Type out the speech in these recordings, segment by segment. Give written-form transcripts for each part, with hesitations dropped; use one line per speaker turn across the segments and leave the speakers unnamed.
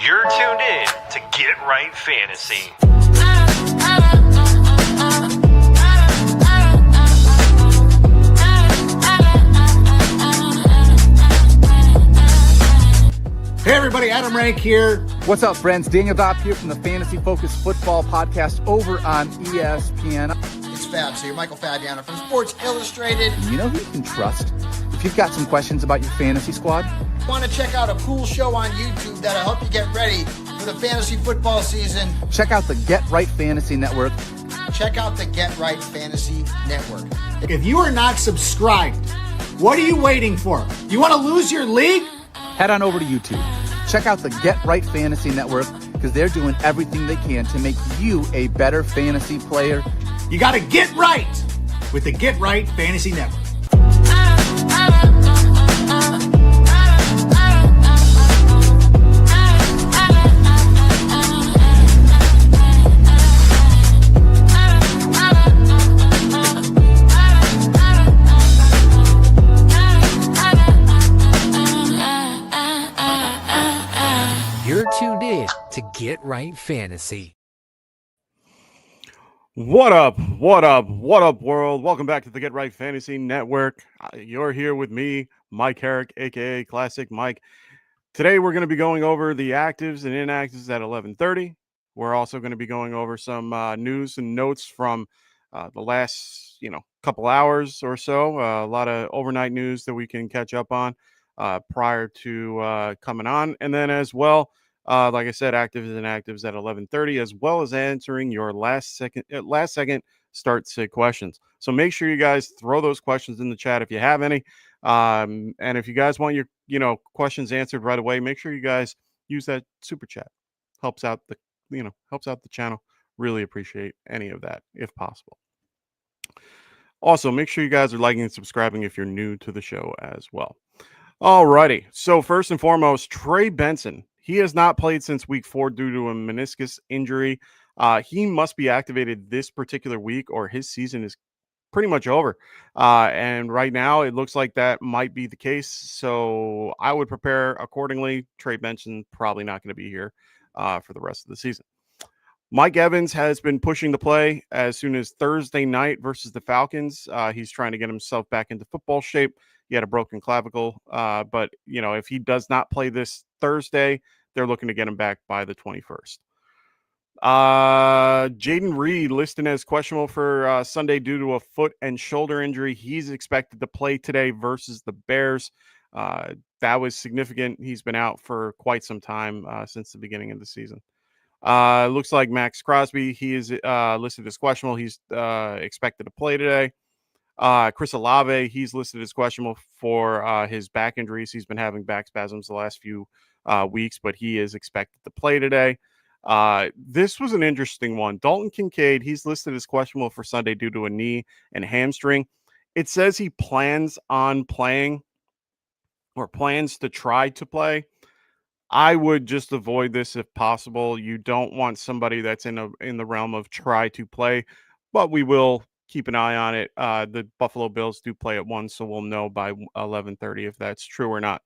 You're tuned in to Get Right Fantasy.
Hey everybody, Adam Rank here.
What's up, friends? Daniel Dopp here from the Fantasy Focused Football Podcast over on ESPN.
It's Fab here, Michael Fabiano from Sports Illustrated.
You know who you can trust if you've got some questions about your fantasy squad?
Want to check out a cool show on YouTube that'll help you get ready for the fantasy football season?
Check out the Get Right Fantasy Network.
Check out the Get Right Fantasy Network. If you are not subscribed, what are you waiting for? You want to lose your league?
Head on over to YouTube. Check out the Get Right Fantasy Network because they're doing everything they can to make you a better fantasy player.
You got to get right with the Get Right Fantasy Network.
You're tuned in to Get Right Fantasy.
What up, world? Welcome back to the Get Right Fantasy Network. You're here with me, Mike Herrick, a.k.a. Classic Mike. Today, we're going to be going over the actives and inactives at 11:30. We're also going to be going over some news and notes from the last, couple hours or so. A lot of overnight news that we can catch up on prior to coming on. And then as well, like I said, actives and inactives at 11:30, as well as answering your last second start sit questions. So make sure you guys throw those questions in the chat if you have any. And if you guys want your questions answered right away, make sure you guys use that super chat. Helps out the channel. Really appreciate any of that if possible. Also, make sure you guys are liking and subscribing if you're new to the show as well. Alrighty. So first and foremost, Trey Benson. He has not played since week 4 due to a meniscus injury. He must be activated this particular week or his season is pretty much over. And right now it looks like that might be the case. So I would prepare accordingly. Trey Benson probably not going to be here for the rest of the season. Mike Evans has been pushing the play as soon as Thursday night versus the Falcons. He's trying to get himself back into football shape. He had a broken clavicle, but if he does not play this Thursday, they're looking to get him back by the 21st. Jaden Reed listed as questionable for Sunday due to a foot and shoulder injury. He's expected to play today versus the Bears. That was significant. He's been out for quite some time since the beginning of the season. Looks like Max Crosby, he is listed as questionable. He's expected to play today. Chris Olave, he's listed as questionable for his back injuries. He's been having back spasms the last few weeks, but he is expected to play today. This was an interesting one. Dalton Kincaid, he's listed as questionable for Sunday due to a knee and hamstring. It says he plans on playing or plans to try to play. I would just avoid this if possible. You don't want somebody that's in the realm of try to play, but we will keep an eye on it. The Buffalo Bills do play at 1, so we'll know by 11:30 if that's true or not.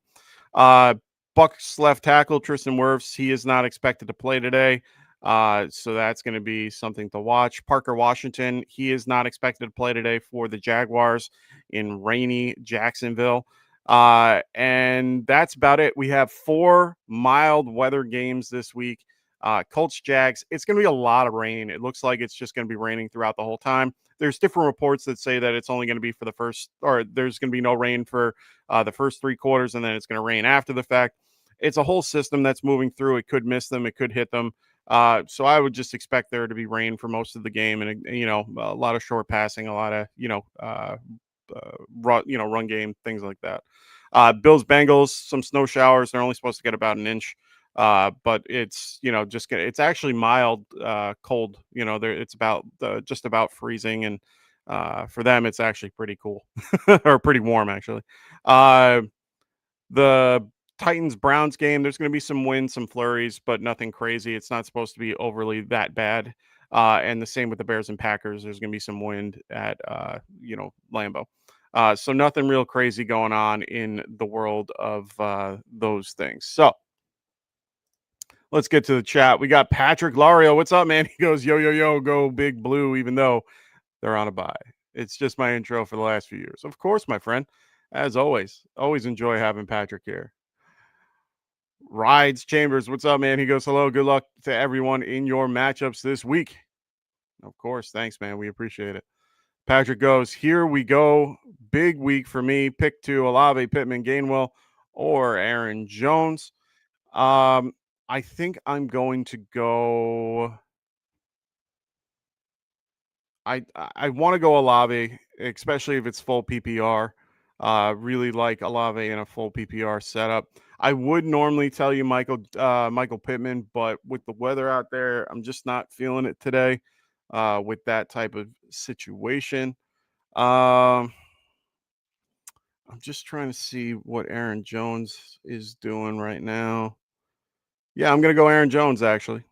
Bucs left tackle Tristan Wirfs, he is not expected to play today, so that's going to be something to watch. Parker Washington, he is not expected to play today for the Jaguars in rainy Jacksonville. And that's about it. We have 4 mild weather games this week. Colts, Jags, it's going to be a lot of rain. It looks like it's just going to be raining throughout the whole time. There's different reports that say that it's only going to be for the first, or there's going to be no rain for the first 3 quarters, and then it's going to rain after the fact. It's a whole system that's moving through. It could miss them. It could hit them. So I would just expect there to be rain for most of the game, and a lot of short passing, a lot of run game, things like that. Bills Bengals, some snow showers. They're only supposed to get about an inch, but it's it's actually mild, cold. It's about just about freezing, and for them it's actually pretty cool or pretty warm actually. The Titans Browns game, there's going to be some wind, some flurries, but nothing crazy. It's not supposed to be overly that bad. And the same with the Bears and Packers. There's going to be some wind at Lambeau. So nothing real crazy going on in the world of those things. So Let's get to the chat. We got Patrick Lario. What's up, man? He goes, yo, yo, yo, go Big Blue, even though they're on a bye. It's just my intro for the last few years. Of course, my friend. As always enjoy having Patrick here. Rides Chambers, what's up, man? He goes, hello, good luck to everyone in your matchups this week. Of course, thanks, man. We appreciate it. Patrick goes, here we go. Big week for me. Pick 2, Olave, Pittman, Gainwell, or Aaron Jones. I think I'm going to go. I want to go Olave, especially if it's full PPR. Really like Olave in a full PPR setup. I would normally tell you Michael Pittman, but with the weather out there, I'm just not feeling it today. With that type of situation, I'm just trying to see what Aaron Jones is doing right now. Yeah, I'm gonna go Aaron Jones actually.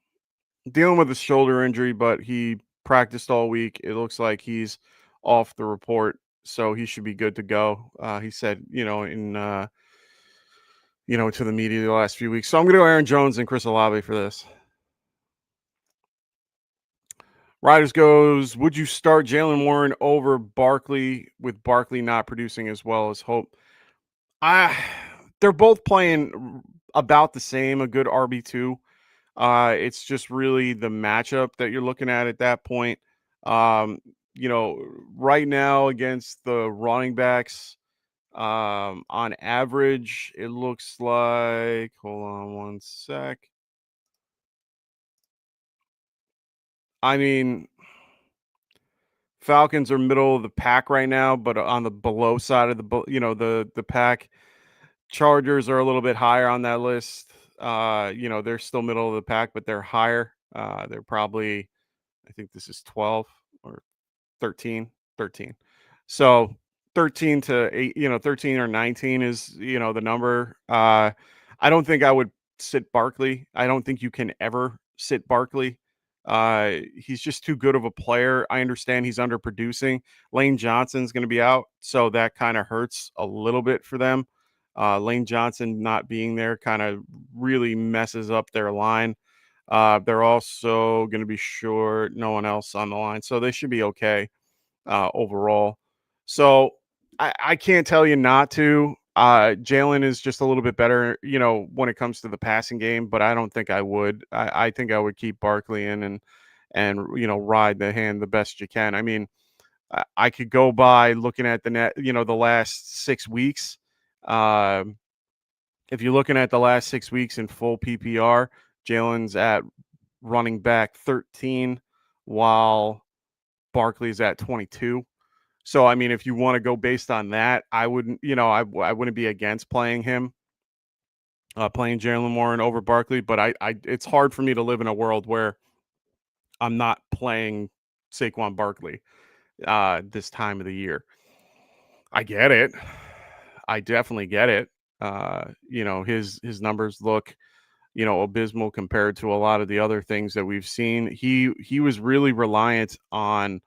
Dealing with a shoulder injury, but he practiced all week. It looks like he's off the report, so he should be good to go. He said, to the media the last few weeks. So I'm going to go Aaron Jones and Chris Olave for this. Riders goes, would you start Jalen Warren over Barkley with Barkley not producing as well as Hope? They're both playing about the same, a good RB2. It's just really the matchup that you're looking at that point. Right now against the running backs, on average, it looks like, hold on one sec. I mean, Falcons are middle of the pack right now, but on the below side of the pack. Chargers are a little bit higher on that list. They're still middle of the pack, but they're higher. They're probably, I think this is 12 or 13. So 13 to 8, 13 or 19 is, the number. I don't think I would sit Barkley. I don't think you can ever sit Barkley. He's just too good of a player. I understand he's underproducing. Lane Johnson's going to be out, so that kind of hurts a little bit for them. Lane Johnson not being there kind of really messes up their line. They're also going to be short no one else on the line, so they should be okay overall. So I can't tell you not to. Jalen is just a little bit better, when it comes to the passing game, but I don't think I would. I think I would keep Barkley in and ride the hand the best you can. I mean, I could go by looking at the last 6 weeks. If you're looking at the last 6 weeks in full PPR, Jalen's at running back 13, while Barkley's at 22. So, I mean, if you want to go based on that, I wouldn't, I wouldn't be against playing him, playing Jalen Warren over Barkley. But it's hard for me to live in a world where I'm not playing Saquon Barkley this time of the year. I get it. I definitely get it. His numbers look, abysmal compared to a lot of the other things that we've seen. He was really reliant on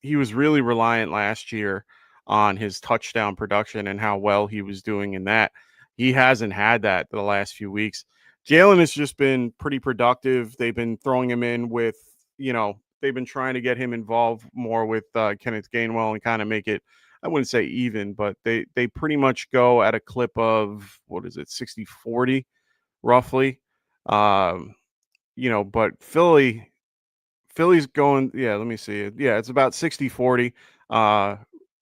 last year on his touchdown production and how well he was doing in that. He hasn't had that the last few weeks. Jalen has just been pretty productive. They've been throwing him in with, they've been trying to get him involved more with Kenneth Gainwell and kind of make it, I wouldn't say even, but they pretty much go at a clip of, 60-40 roughly. But Philly's going, let me see. Yeah, it's about 60-40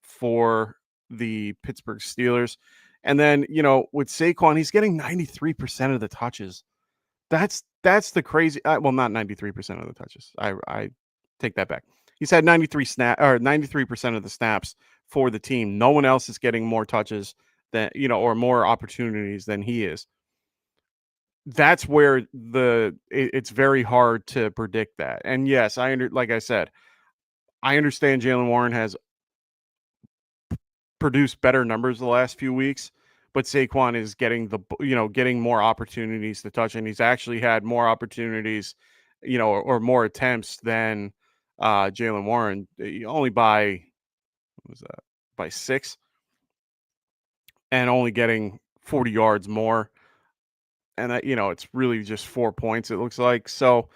for the Pittsburgh Steelers. And then, with Saquon, he's getting 93% of the touches. That's the crazy, well, not 93% of the touches. I take that back. He's had 93% of the snaps for the team. No one else is getting more touches than, or more opportunities than he is. That's where it's very hard to predict that. And yes, like I said, I understand Jalen Warren has produced better numbers the last few weeks, but Saquon is getting more opportunities to touch, and he's actually had more opportunities, or more attempts than Jalen Warren, only by, what was that, by 6, and only getting 40 yards more. and it's really just 4 points. It looks like so.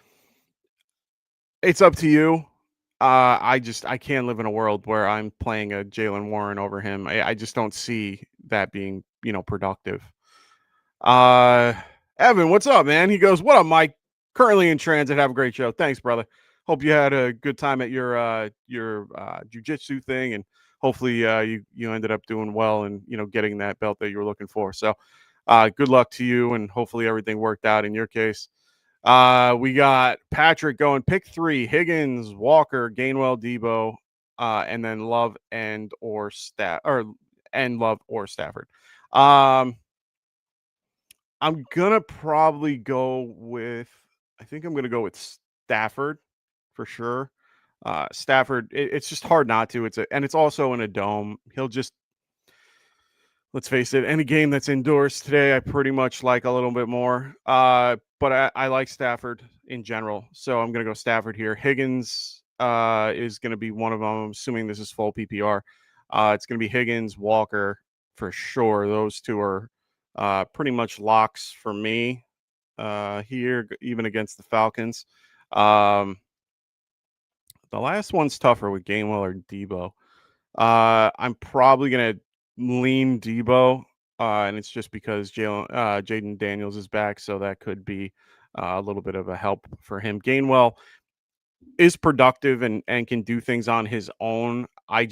It's up to you. I can't live in a world where I'm playing a Jalen Warren over him. I just don't see that being productive. Uh, Evan, what's up, man? He goes, "What up, Mike? Currently in transit. Have a great show. Thanks, brother. Hope you had a good time at your jujitsu thing, and hopefully you ended up doing well and getting that belt that you were looking for. So, good luck to you, and hopefully everything worked out in your case." We got Patrick going pick 3: Higgins, Walker, Gainwell, Debo, and then Love and Love or Stafford. I'm gonna probably go with. I think I'm gonna go with Stafford for sure. Stafford, it's just hard not to. It's also in a dome. He'll just, let's face it, any game that's indoors today, I pretty much like a little bit more. But I like Stafford in general, so I'm gonna go Stafford here. Higgins is gonna be one of them. I'm assuming this is full PPR. It's gonna be Higgins, Walker for sure. Those two are pretty much locks for me here, even against the Falcons. The last one's tougher with Gainwell or Debo. I'm probably gonna lean Debo, and it's just because Jaden Daniels is back, so that could be a little bit of a help for him. Gainwell is productive and can do things on his own. I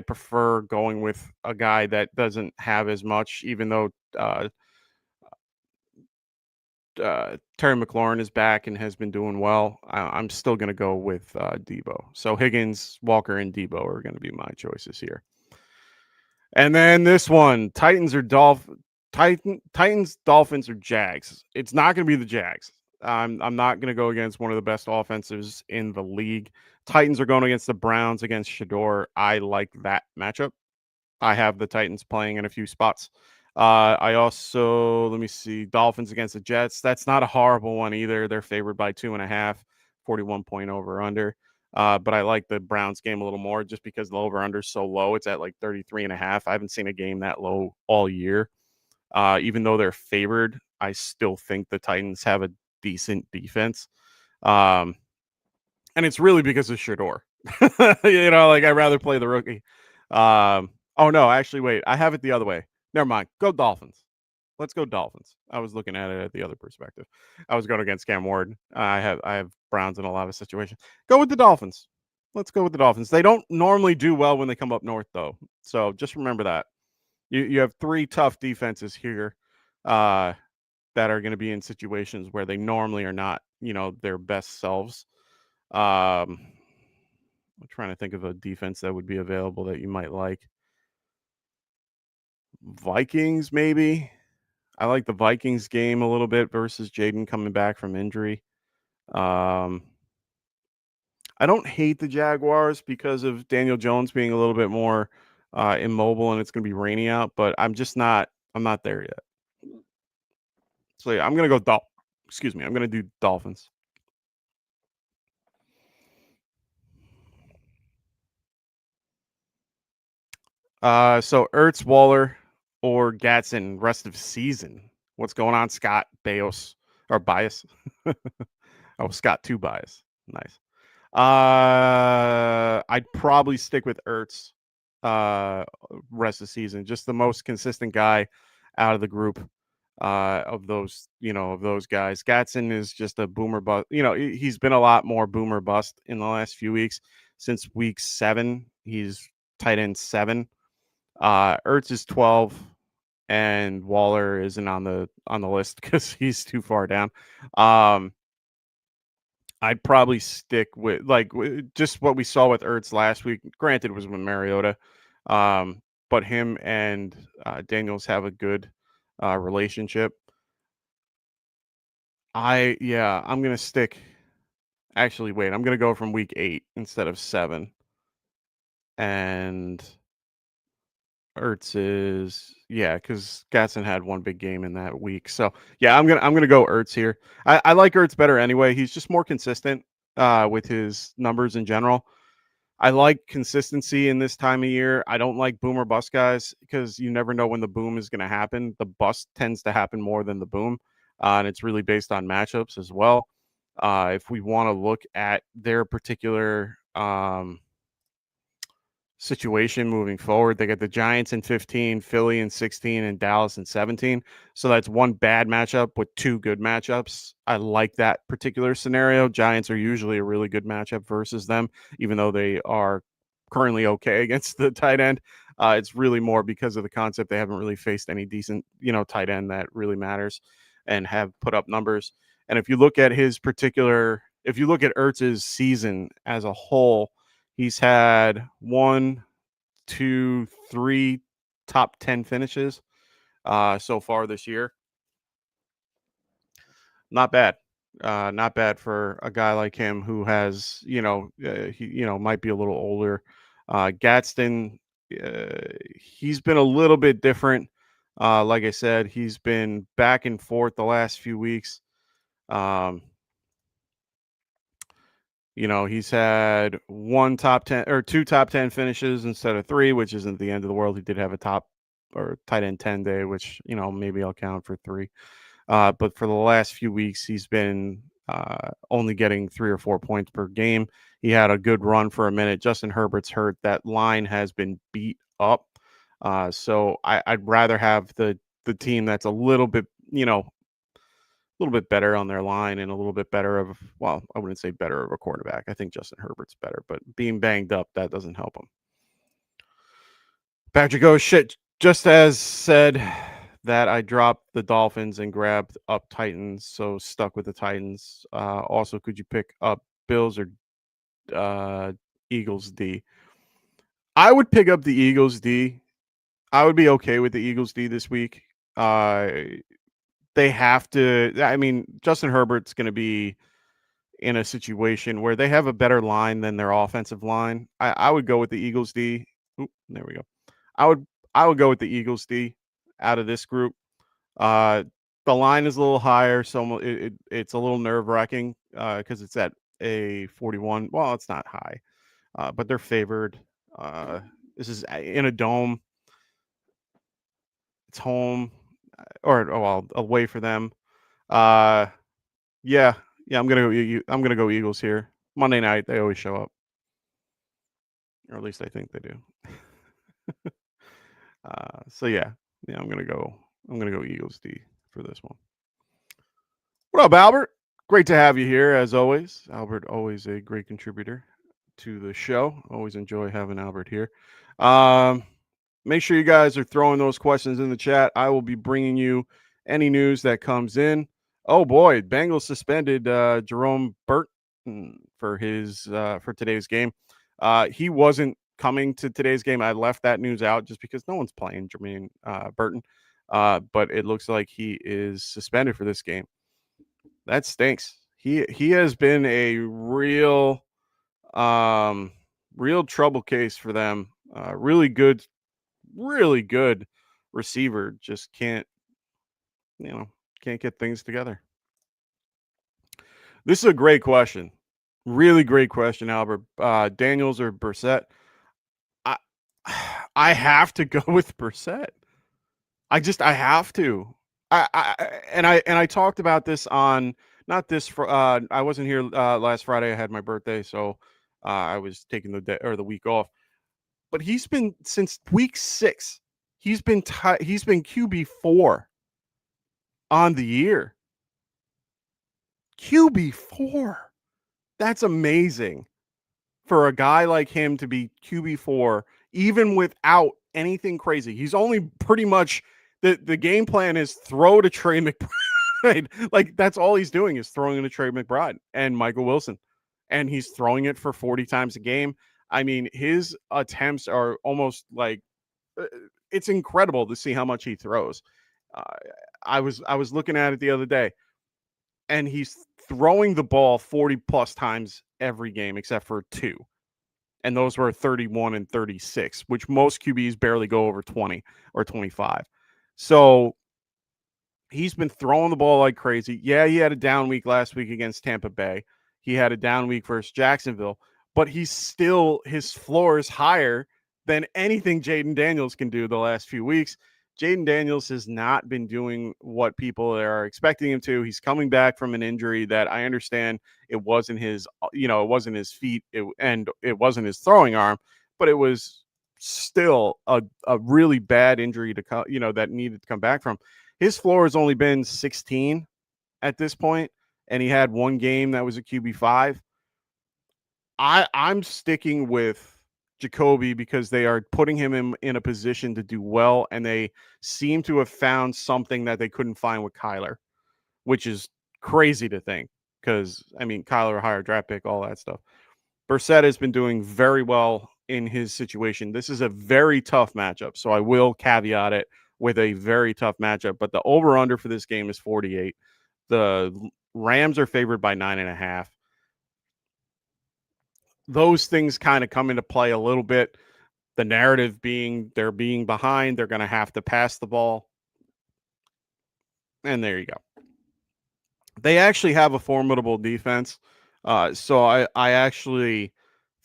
prefer going with a guy that doesn't have as much, even though Terry McLaurin is back and has been doing well. I'm still going to go with Debo. So Higgins, Walker, and Debo are going to be my choices here. And then this one, Titans, Dolphins, or Jags. It's not going to be the Jags. I'm not going to go against one of the best offensives in the league. Titans are going against the Browns against Shador. I like that matchup. I have the Titans playing in a few spots. I also, let me see, Dolphins against the Jets. That's not a horrible one either. They're favored by 2.5, 41 point over under. But I like the Browns game a little more just because the over under is so low. It's at like 33.5. I haven't seen a game that low all year. Even though they're favored, I still think the Titans have a decent defense. And it's really because of Shador. I'd rather play the rookie. Oh no, actually, wait, I have it the other way. Never mind. Go Dolphins. Let's go Dolphins. I was looking at it at the other perspective. I was going against Cam Ward. I have Browns in a lot of situations. Go with the Dolphins. Let's go with the Dolphins. They don't normally do well when they come up north, though. So just remember that. You have 3 tough defenses here that are going to be in situations where they normally are not, their best selves. I'm trying to think of a defense that would be available that you might like. Vikings, maybe. I like the Vikings game a little bit versus Jaden coming back from injury. I don't hate the Jaguars because of Daniel Jones being a little bit more immobile and it's going to be rainy out, but I'm not there yet. So yeah, I'm going to go I'm going to do Dolphins. So Ertz, Waller, or Gatson rest of season. What's going on, Scott Bias? Oh, Scott 2 Bias. Nice. I'd probably stick with Ertz rest of the season. Just the most consistent guy out of the group of those guys. Gatson is just a boomer bust. He's been a lot more boomer bust in the last few weeks. Since week 7, he's tight end 7. Ertz is 12, and Waller isn't on the list because he's too far down. I'd probably stick with just what we saw with Ertz last week. Granted, it was with Mariota, but him and Daniels have a good relationship. I'm gonna stick. Actually, wait, I'm gonna go from week 8 instead of 7, and Ertz is because Gatson had one big game in that week. So yeah, I'm gonna go Ertz here. I like Ertz better anyway. He's just more consistent with his numbers in general. I like consistency in this time of year. I don't like boom or bust guys because you never know when the boom is going to happen. The bust tends to happen more than the boom. and it's really based on matchups as well. If we want to look at their particular situation moving forward, they got the Giants in 15, Philly in 16, and Dallas in 17. So that's one bad matchup with two good matchups. I like that particular scenario. Giants are usually a really good matchup versus them, even though they are currently okay against the tight end. It's really more because of the concept they haven't really faced any decent, tight end that really matters and have put up numbers. And if you look at if you look at Ertz's season as a whole, he's had 1, 2, 3 top 10 finishes so far this year. Not bad. Not bad for a guy like him who has, he might be a little older. Gadsden, he's been a little bit different. Like I said, he's been back and forth the last few weeks. He's had one top 10 or two top 10 finishes instead of three, which isn't the end of the world. He did have a top or tight end 10 day, which, maybe I'll count for three. But for the last few weeks, he's been only getting 3 or 4 points per game. He had a good run for a minute. Justin Herbert's hurt. That line has been beat up. So I'd rather have the team that's a little bit, better on their line and a little bit better of, well, I wouldn't say better of a quarterback. I think Justin Herbert's better, but being banged up, that doesn't help him. Patrick goes, shit, just as said that I dropped the Dolphins and grabbed up Titans, so stuck with the Titans. Also, could you pick up Bills or Eagles D? I would pick up the Eagles D. I would be okay with the Eagles D this week. They have to. I mean, Justin Herbert's going to be in a situation where they have a better line than their offensive line. I would go with the Eagles D. Oop, there we go. I would go with the Eagles D out of this group. The line is a little higher, so it's a little nerve-wracking because it's at a 41. Well, it's not high, but they're favored. This is in a dome. It's home, or away for them. Yeah, I'm gonna go Eagles here. Monday night, they always show up, or at least I think they do. So yeah, I'm gonna go Eagles D for this one. What up, Albert? Great to have you here as always. Albert, always a great contributor to the show. Always enjoy having Albert here. Make sure you guys are throwing those questions in the chat. I will be bringing you any news that comes in. Oh boy, Bengals suspended Jerome Burton for today's game. He wasn't coming to today's game. I left that news out just because no one's playing Jermaine Burton. But it looks like he is suspended for this game. That stinks. He has been a real trouble case for them. Really good receiver. Just can't get things together. This is a great question. Really great question, Albert. Daniels or Brissett? I have to go with Brissett. I have to. I talked about this on not this for I wasn't here last Friday. I had my birthday, so I was taking the day or the week off. But he's been since week 6. He's been QB4 on the year. QB4. That's amazing for a guy like him to be QB4 even without anything crazy. He's only pretty much the game plan is throw to Trey McBride. Like that's all he's doing is throwing to Trey McBride and Michael Wilson. And he's throwing it for 40 times a game. I mean, his attempts are almost like it's incredible to see how much he throws. I was looking at it the other day, and he's throwing the ball 40 plus times every game except for 2. And those were 31 and 36, which most QBs barely go over 20 or 25. So he's been throwing the ball like crazy. Yeah, he had a down week last week against Tampa Bay. He had a down week versus Jacksonville, but his floor is higher than anything Jaden Daniels can do the last few weeks. Jaden Daniels has not been doing what people are expecting him to. He's coming back from an injury that I understand it wasn't his, it wasn't his feet and it wasn't his throwing arm, but it was still a really bad injury that needed to come back from. His floor has only been 16 at this point, and he had one game that was a QB5. I'm sticking with Jacoby because they are putting him in a position to do well, and they seem to have found something that they couldn't find with Kyler, which is crazy to think because, I mean, Kyler, a higher draft pick, all that stuff. Brissett has been doing very well in his situation. This is a very tough matchup, so I will caveat it with a very tough matchup, but the over-under for this game is 48. The Rams are favored by 9.5. Those things kind of come into play a little bit. The narrative being they're being behind, they're going to have to pass the ball. And there you go. They actually have a formidable defense. So I actually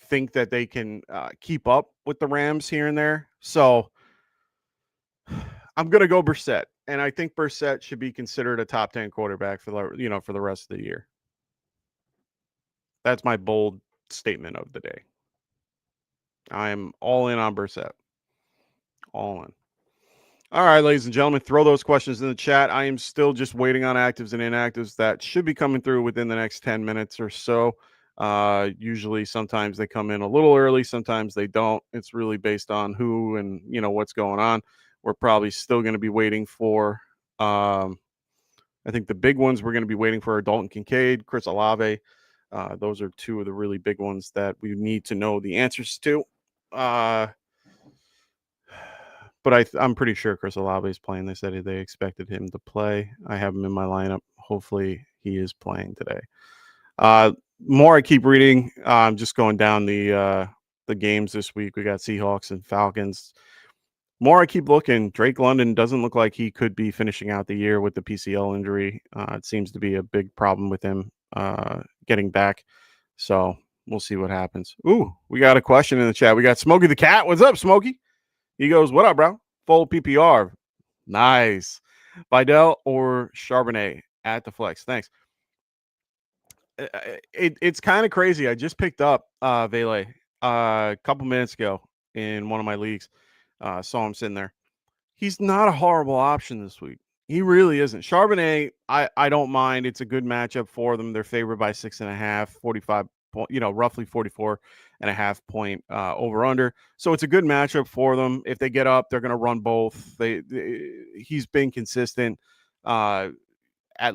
think that they can keep up with the Rams here and there. So I'm going to go Brissett. And I think Brissett should be considered a top 10 quarterback for the rest of the year. That's my bold statement of the day. I'm all in on Brissett. All in. All right, ladies and gentlemen, throw those questions in the chat. I am still just waiting on actives and inactives that should be coming through within the next 10 minutes or so. Usually, sometimes they come in a little early, sometimes they don't. It's really based on who and what's going on. We're probably still going to be waiting for. I think the big ones we're going to be waiting for are Dalton Kincaid, Chris Olave. Those are two of the really big ones that we need to know the answers to. But I'm pretty sure Chris Olave is playing. They said they expected him to play. I have him in my lineup. Hopefully he is playing today. More I keep reading. I'm just going down the games this week. We got Seahawks and Falcons. More I keep looking. Drake London doesn't look like he could be finishing out the year with the PCL injury. It seems to be a big problem with him getting back. So we'll see what happens. Ooh, we got a question in the chat. We got Smokey the Cat. What's up, Smokey? He goes, what up, bro? Full PPR. Nice. Vidal or Charbonnet at the flex. Thanks. It's kind of crazy. I just picked up Vele a couple minutes ago in one of my leagues. Saw him sitting there. He's not a horrible option this week. He really isn't. Charbonnet, I don't mind. It's a good matchup for them. They're favored by 6.5, 45 roughly 44.5 point over under. So it's a good matchup for them. If they get up, they're going to run both. He's been consistent. At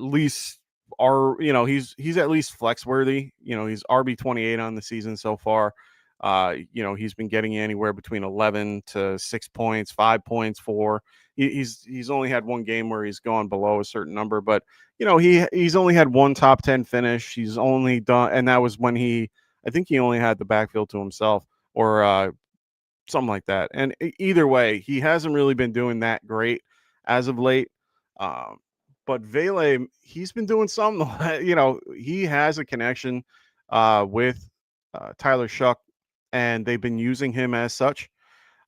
least he's at least flex worthy. He's RB28 on the season so far. He's been getting anywhere between 11 to 6 points, 5 points, 4. He's only had one game where he's gone below a certain number, but he's only had one top 10 finish. He's only done, and that was when I think he only had the backfield to himself or something like that. And either way, he hasn't really been doing that great as of late. But Vele, he's been doing something. He has a connection with Tyler Shuck, and they've been using him as such.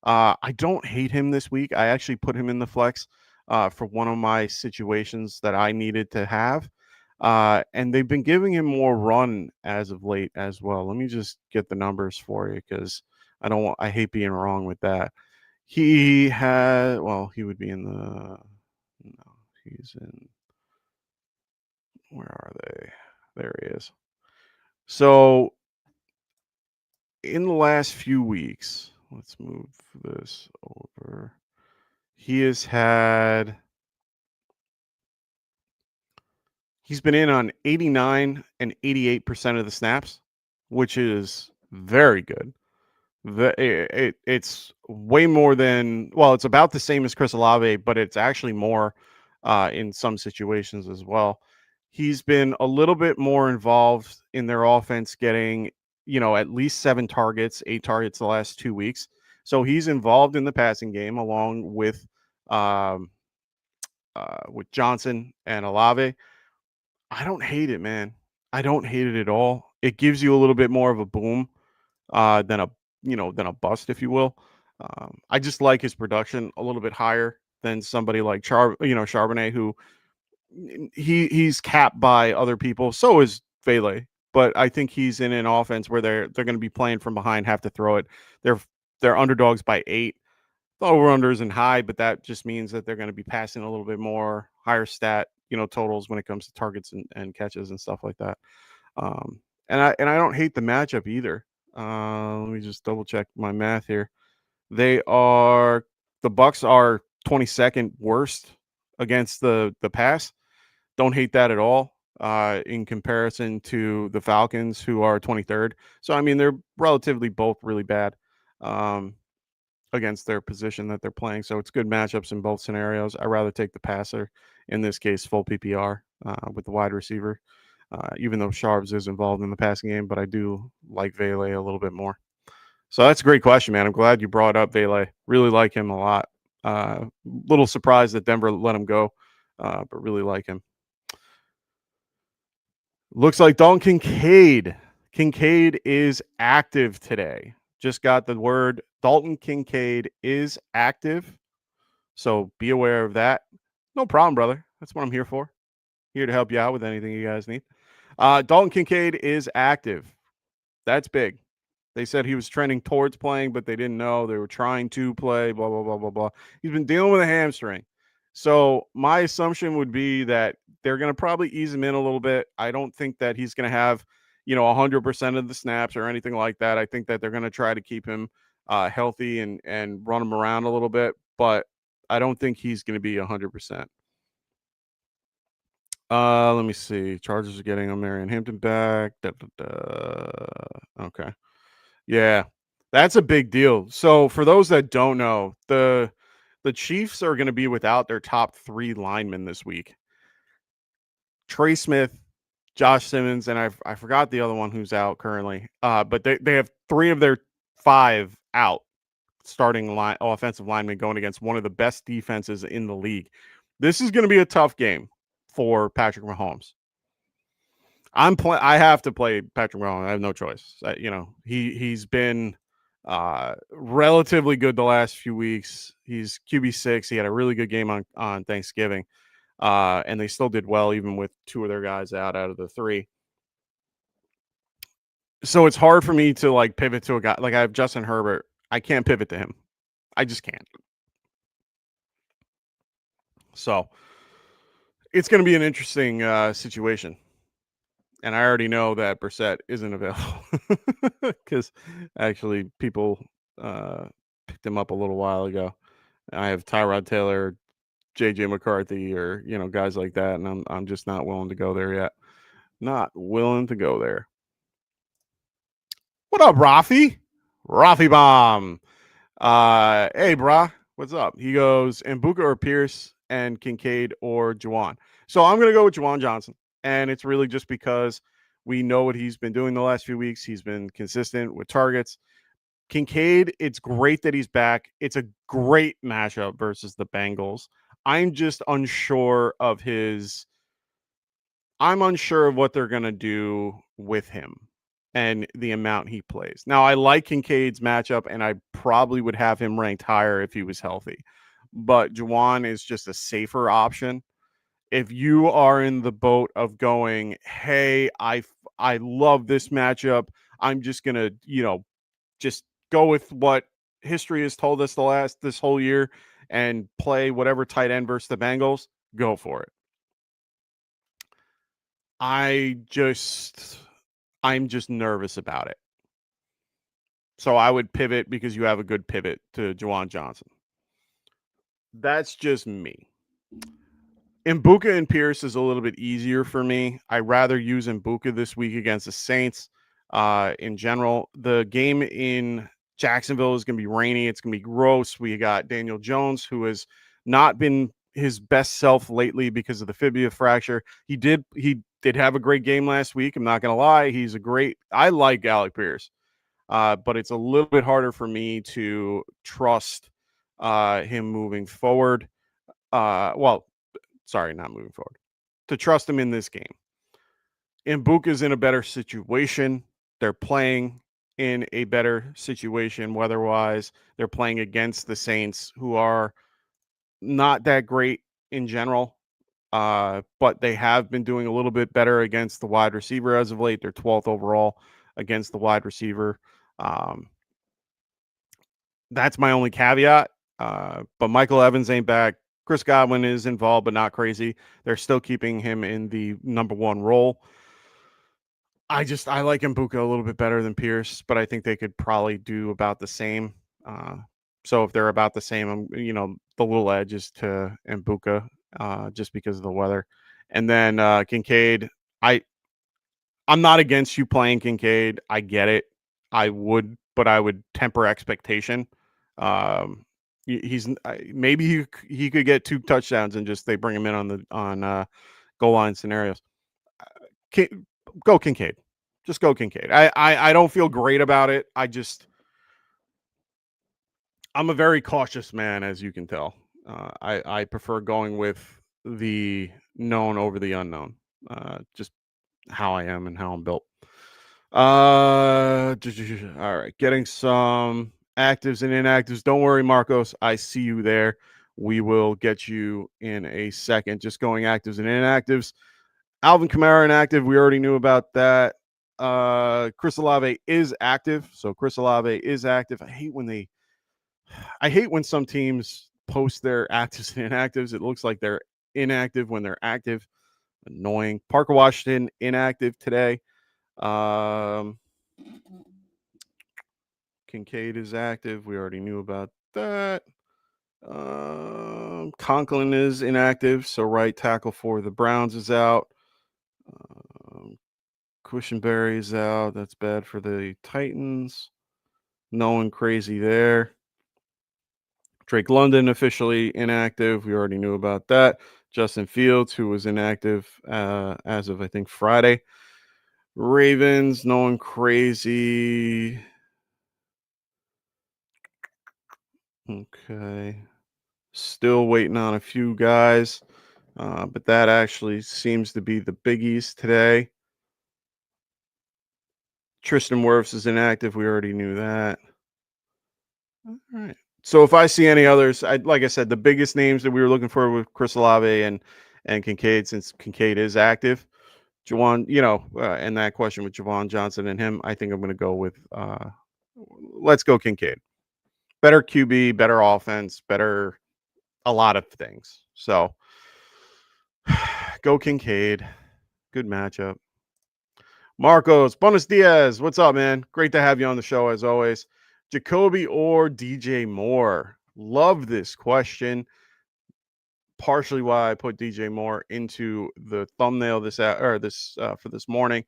I don't hate him this week. I actually put him in the flex for one of my situations that I needed to have. And they've been giving him more run as of late as well. Let me just get the numbers for you because I hate being wrong with that. He would be in he's in, where are they? There he is. So in the last few weeks, let's move this over. He's been in on 89 and 88% of the snaps, which is very good. It's way more than, it's about the same as Chris Olave, but it's actually more in some situations as well. He's been a little bit more involved in their offense, getting, at least 7 targets, 8 targets the last 2 weeks. So he's involved in the passing game along with Johnson and Olave. I don't hate it, man. I don't hate it at all. It gives you a little bit more of a boom than a bust, if you will. I just like his production a little bit higher than somebody like Charbonnet, who he's capped by other people. So is Vele, but I think he's in an offense where they're going to be playing from behind, have to throw it. They're underdogs by 8. The over-under isn't high, but that just means that they're going to be passing a little bit more, higher stat, totals when it comes to targets and catches and stuff like that. And I don't hate the matchup either. Let me just double check my math here. The Bucks are 22nd worst against the pass. Don't hate that at all. In comparison to the Falcons, who are 23rd. So I mean, they're relatively both really bad. Against their position that they're playing. So it's good matchups in both scenarios. I'd rather take the passer, in this case, full PPR with the wide receiver, even though Sharps is involved in the passing game, but I do like Vele a little bit more. So that's a great question, man. I'm glad you brought up Vele. Really like him a lot. Little surprised that Denver let him go, but really like him. Looks like Dalton Kincaid. Kincaid is active today. Just got the word. Dalton Kincaid is active. So be aware of that. No problem, brother. That's what I'm here for. Here to help you out with anything you guys need. Dalton Kincaid is active. That's big. They said he was trending towards playing, but they didn't know. They were trying to play, blah, blah, blah, blah, blah. He's been dealing with a hamstring. So my assumption would be that they're going to probably ease him in a little bit. I don't think that he's going to have, 100% of the snaps or anything like that. I think that they're going to try to keep him healthy and run him around a little bit, but I don't think he's going to be 100%. Let me see. Chargers are getting Marion Hampton back. Okay. Yeah, that's a big deal. So for those that don't know, the Chiefs are going to be without their top 3 linemen this week. Trey Smith, Josh Simmons, and I forgot the other one who's out currently. But they have 3 of their 5 out, starting offensive linemen going against one of the best defenses in the league. This is going to be a tough game for Patrick Mahomes. I have to play Patrick Mahomes. I have no choice. He's been relatively good the last few weeks. He's QB6. He had a really good game on Thanksgiving. And they still did well, even with 2 of their guys out of the 3. So it's hard for me to pivot to a guy. Like I have Justin Herbert. I can't pivot to him. I just can't. So it's going to be an interesting situation. And I already know that Brissett isn't available because actually people picked him up a little while ago. I have Tyrod Taylor, JJ McCarthy, or guys like that, and I'm just not willing to go there yet. Not willing to go there. What up, Rafi? Rafi Bomb. Hey, brah, what's up? He goes, Mbuka or Pierce and Kincaid or Juwan. So I'm going to go with Juwan Johnson. And it's really just because we know what he's been doing the last few weeks. He's been consistent with targets. Kincaid, it's great that he's back. It's a great matchup versus the Bengals. I'm just unsure of what they're going to do with him and the amount he plays. Now, I like Kincaid's matchup, and I probably would have him ranked higher if he was healthy. But Juwan is just a safer option. If you are in the boat of going, hey, I love this matchup, I'm just going to, just go with what history has told us this whole year and play whatever tight end versus the Bengals, go for it. I'm just nervous about it. So I would pivot because you have a good pivot to Juwan Johnson. That's just me. Mbuka and Pierce is a little bit easier for me. I'd rather use Mbuka this week against the Saints. In general, the game in Jacksonville is going to be rainy. It's going to be gross. We got Daniel Jones, who has not been his best self lately because of the fibula fracture. He did have a great game last week. I'm not going to lie. I like Alec Pierce, but it's a little bit harder for me to trust him moving forward. Not moving forward. To trust him in this game. Mbuka's in a better situation. They're playing in a better situation weather-wise. They're playing against the Saints, who are not that great in general. But they have been doing a little bit better against the wide receiver as of late. They're 12th overall against the wide receiver. That's my only caveat. But Michael Evans ain't back. Chris Godwin is involved, but not crazy. They're still keeping him in the number one role. I like Mbuka a little bit better than Pierce, but I think they could probably do about the same. So if they're about the same, the little edge is to Mbuka, just because of the weather. And then Kincaid, I'm not against you playing Kincaid. I get it. But I would temper expectation. He's maybe he could get 2 touchdowns and just they bring him in on goal line scenarios. Go Kincaid. Just go Kincaid. I don't feel great about it. I'm a very cautious man, as you can tell. I prefer going with the known over the unknown. Just how I am and how I'm built. All right. Getting some actives and inactives. Don't worry, Marcos. I see you there. We will get you in a second. Just going actives and inactives. Alvin Kamara inactive. We already knew about that. Chris Olave is active. So Chris Olave is active. I hate when some teams post their actives and inactives. It looks like they're inactive when they're active. Annoying. Parker Washington inactive today. Kincaid is active. We already knew about that. Conklin is inactive. So right tackle for the Browns is out. Cushenberry is out. That's bad for the Titans. No one crazy there. Drake London officially inactive. We already knew about that. Justin Fields, who was inactive as of, I think, Friday. Ravens, no one crazy. Okay. Still waiting on a few guys. But that actually seems to be the biggies today. Tristan Wirfs is inactive. We already knew that. All right. So if I see any others, like I said, the biggest names that we were looking for with Chris Olave and Kincaid, since Kincaid is active. Jawan, and that question with Javon Johnson and him, I think I'm going to go with let's go Kincaid. Better QB, better offense, better a lot of things. So go Kincaid. Good matchup. Marcos, Buenos Diaz. What's up, man? Great to have you on the show as always. Jacoby or DJ Moore? Love this question. Partially why I put DJ Moore into the thumbnail for this morning.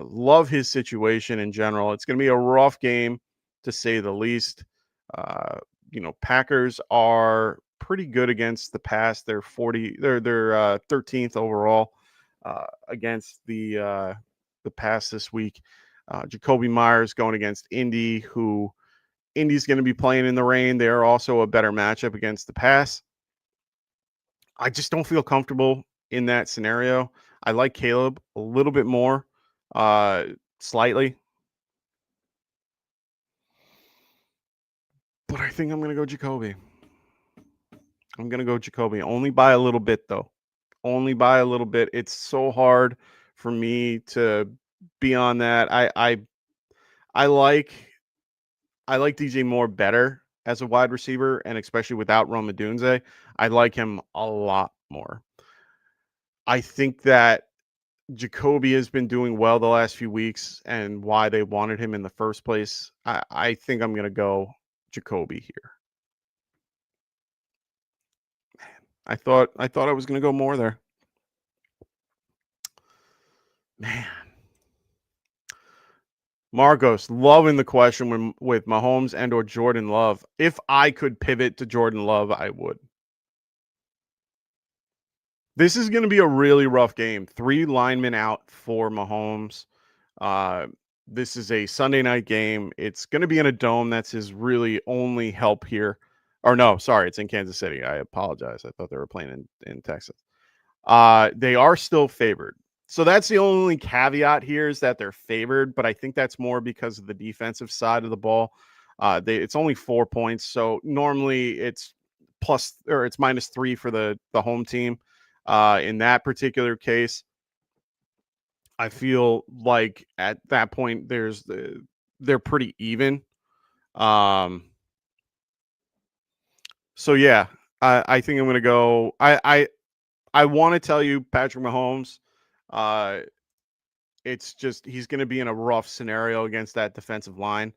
Love his situation in general. It's going to be a rough game to say the least. Packers are pretty good against the pass. They're 13th overall against the pass this week. Jacoby Myers going against Indy, who Indy's going to be playing in the rain. They're also a better matchup against the pass. I just don't feel comfortable in that scenario. I like Caleb a little bit more, slightly. But I think I'm going to go Jacoby. Only by a little bit, though. Only by a little bit. It's so hard for me to be on that. I like DJ Moore better as a wide receiver, and especially without Rome Odunze, I like him a lot more. I think that Jacoby has been doing well the last few weeks, and why they wanted him in the first place. I think I'm going to go Jacoby here. Man, I thought I was going to go more there. Man. Marcos, loving the question with Mahomes and or Jordan Love. If I could pivot to Jordan Love, I would. This is going to be a really rough game. 3 linemen out for Mahomes. This is a Sunday night game. It's going to be in a dome. That's his really only help here. Or no, sorry, it's in Kansas City. I apologize. I thought they were playing in Texas. They are still favored. So that's the only caveat here is that they're favored, but I think that's more because of the defensive side of the ball. It's only 4 points. So normally it's it's -3 for the home team. In that particular case, I feel like at that point they're pretty even. So yeah, I think I'm gonna go. I want to tell you Patrick Mahomes. It's just he's gonna be in a rough scenario against that defensive line.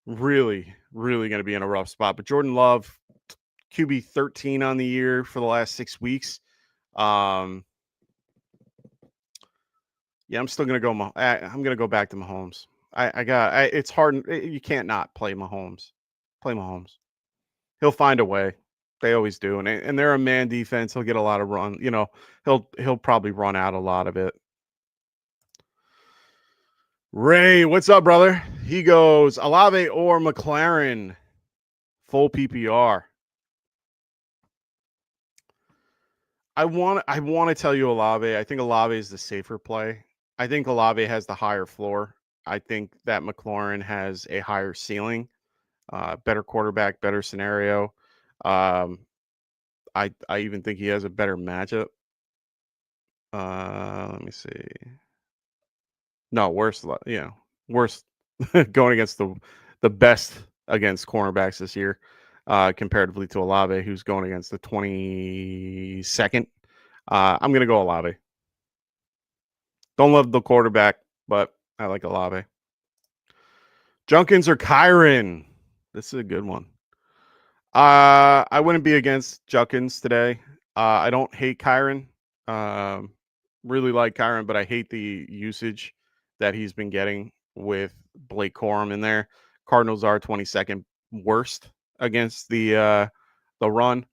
Really, really gonna be in a rough spot. But Jordan Love, QB 13 on the year for the last 6 weeks. Yeah, I'm still gonna go. I'm gonna go back to Mahomes. It's hard. You can't not play Mahomes. Play Mahomes. He'll find a way. They always do, and they're a man defense. He'll get a lot of run. He'll probably run out a lot of it. Ray, what's up, brother? He goes Olave or McLaren, full PPR. I want to tell you Olave. I think Olave is the safer play. I think Olave has the higher floor. I think that McLaurin has a higher ceiling, better quarterback, better scenario. I even think he has a better matchup. Let me see. No, worse. Worse going against the best against cornerbacks this year, comparatively to Olave, who's going against the 22nd. I'm gonna go Olave. Don't love the quarterback, but I like Olave. Junkins or Kyron? This is a good one. I wouldn't be against Junkins today. I don't hate Kyron. Really like Kyron, but I hate the usage that he's been getting with Blake Corum in there. Cardinals are 22nd worst against the run,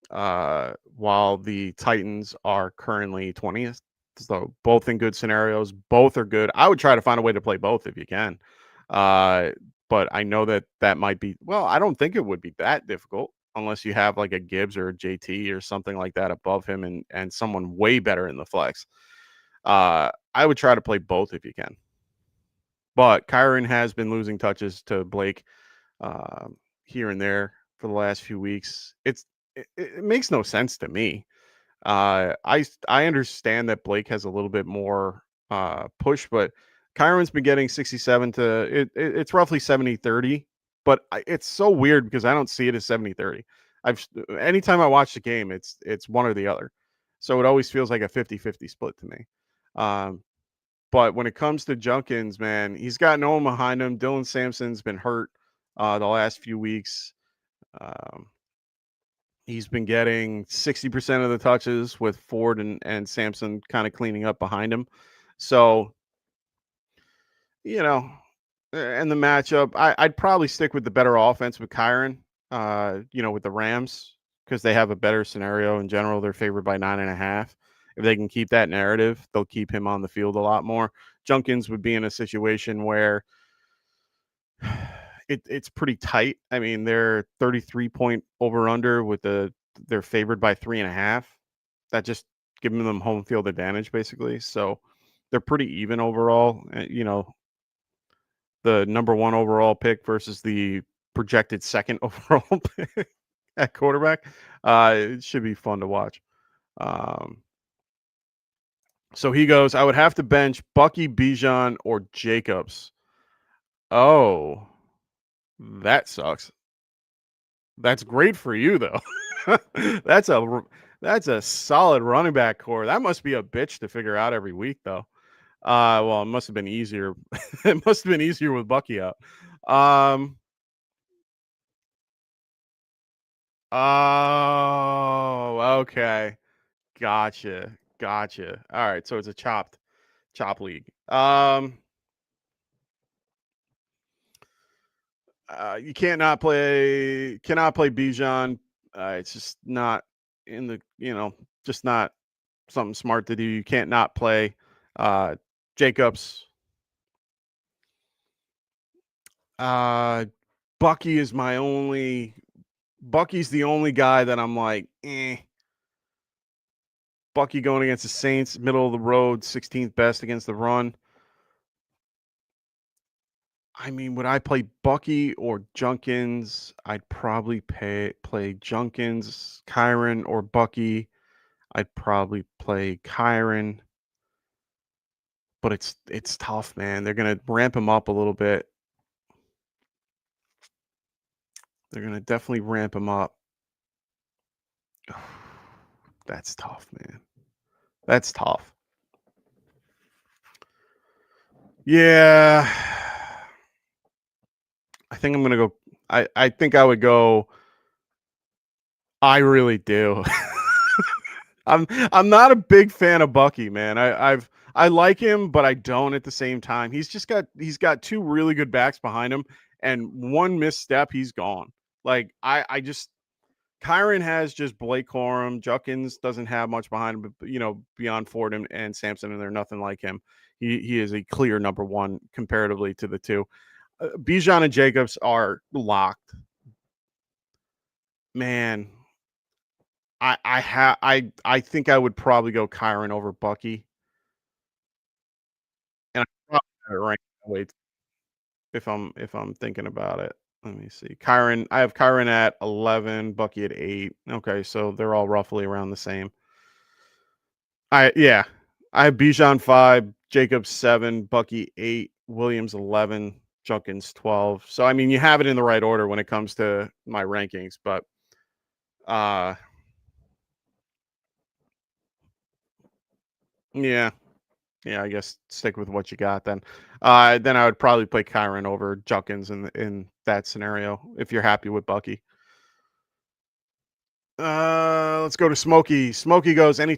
while the Titans are currently 20th. So both in good scenarios. Both are good. I would try to find a way to play both if you can. But I know that might be, well, I don't think it would be that difficult unless you have like a Gibbs or a JT or something like that above him and someone way better in the flex. I would try to play both if you can. But Kyron has been losing touches to Blake here and there for the last few weeks. It makes no sense to me. I understand that Blake has a little bit more push, but Kyron's been getting 67 to it's roughly 70-30, but it's so weird because I don't see it as 70-30. Anytime I watch the game, it's one or the other. So it always feels like a 50-50 split to me. But when it comes to Junkins, man, he's got no one behind him. Dylan Sampson's been hurt the last few weeks. He's been getting 60% of the touches with Ford and Sampson kind of cleaning up behind him. So, and the matchup, I'd probably stick with the better offense with Kyron, with the Rams, because they have a better scenario in general. They're favored by 9.5. If they can keep that narrative, they'll keep him on the field a lot more. Junkins would be in a situation where it's pretty tight. I mean, they're 33-point over under they're favored by 3.5. That just giving them home field advantage basically. So they're pretty even overall. The number 1 overall pick versus the projected second overall pick at quarterback. It should be fun to watch. So he goes, I would have to bench Bucky, Bijan, or Jacobs. Oh, that sucks. That's great for you though. That's a solid running back core. That must be a bitch to figure out every week though. Well, it must have been easier. It must have been easier with Bucky out. Oh, okay. Gotcha. All right, so it's a chop league. You cannot play Bijan. It's just not in the, just not something smart to do. You can't not play Jacobs. Bucky is Bucky's the only guy that I'm like, Bucky going against the Saints, middle of the road, 16th best against the run. I mean, would I play Bucky or Junkins? I'd probably play Junkins, Kyron, or Bucky. I'd probably play Kyron, but it's tough, man. They're gonna ramp him up a little bit. They're gonna definitely ramp him up. That's tough, man. That's tough. Yeah. I think I'm gonna go. I think I would go. I really do. I'm not a big fan of Bucky, man. I like him, but I don't at the same time. He's got two really good backs behind him, and one misstep, he's gone. Like I just Kyron has just Blake Corum. Junkins doesn't have much behind him, but beyond Ford and Sampson, and they're nothing like him. He is a clear number one comparatively to the two. Bijan and Jacobs are locked. Man, I think I would probably go Kyron over Bucky, and I probably have it ranked that way if I'm thinking about it. Let me see. I have Kyron at 11, Bucky at 8. Okay, so they're all roughly around the same. Yeah. I have Bijan 5, Jacobs 7, Bucky 8, Williams 11, Junkins 12. So I mean, you have it in the right order when it comes to my rankings, but yeah. Yeah, I guess stick with what you got then. Then I would probably play Kyron over Junkins in that scenario if you're happy with Bucky. Let's go to Smokey. Smokey goes, any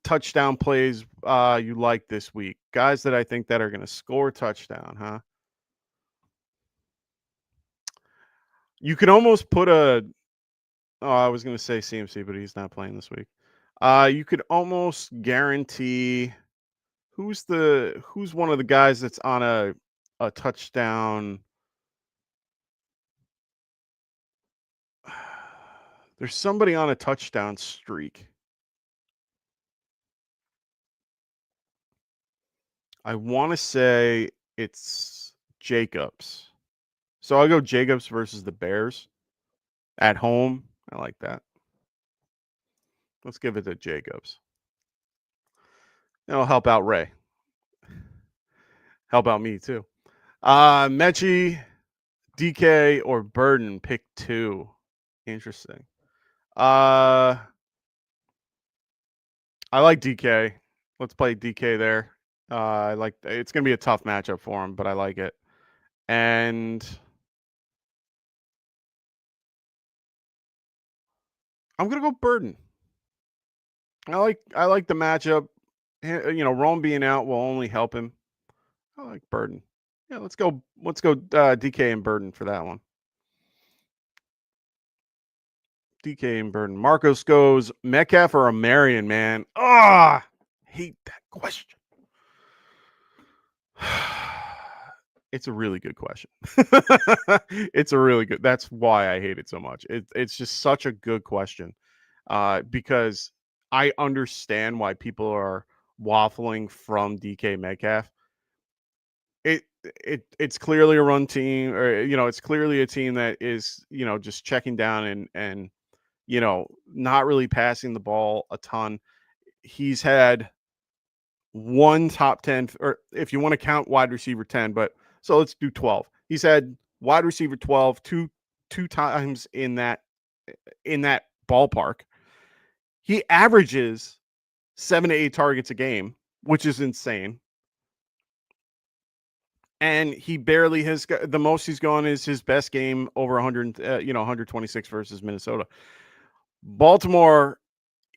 touchdown plays you like this week? Guys that I think that are going to score touchdown, huh? You could almost put I was going to say CMC, but he's not playing this week. You could almost guarantee who's one of the guys that's on a touchdown. There's somebody on a touchdown streak. I want to say it's Jacobs. So I'll go Jacobs versus the Bears at home. I like that. Let's give it to Jacobs. It'll help out Ray. Help out me too. Mechie, DK, or Burden. Pick 2. Interesting. I like DK. Let's play DK there. I like it's gonna be a tough matchup for him, but I like it. And I'm gonna go Burden. I like the matchup. Rome being out will only help him. I like Burden. Yeah, let's go DK and Burden for that one. DK and Burden. Marcos goes Metcalf or a Marion, man. Hate that question. It's a really good question. It's a really good. That's why I hate it so much. It's just such a good question. Because I understand why people are waffling from DK Metcalf. It's clearly a run team, or it's clearly a team that is just checking down and not really passing the ball a ton. He's had one top 10, or if you want to count wide receiver 10, but so let's do 12. He's had wide receiver 12 two times in that ballpark. He averages 7 to 8 targets a game, which is insane. And he barely has the most he's gone is his best game over 100, 126 versus Minnesota. Baltimore,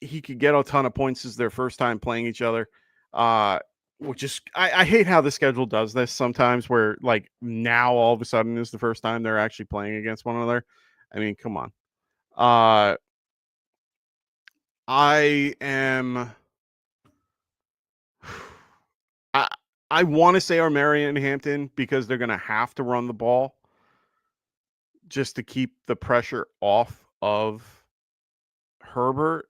he could get a ton of points as their first time playing each other. Which is I hate how the schedule does this sometimes, where like now all of a sudden is the first time they're actually playing against one another. I mean, come on. I am. I want to say Armarian and Hampton because they're going to have to run the ball just to keep the pressure off of Herbert,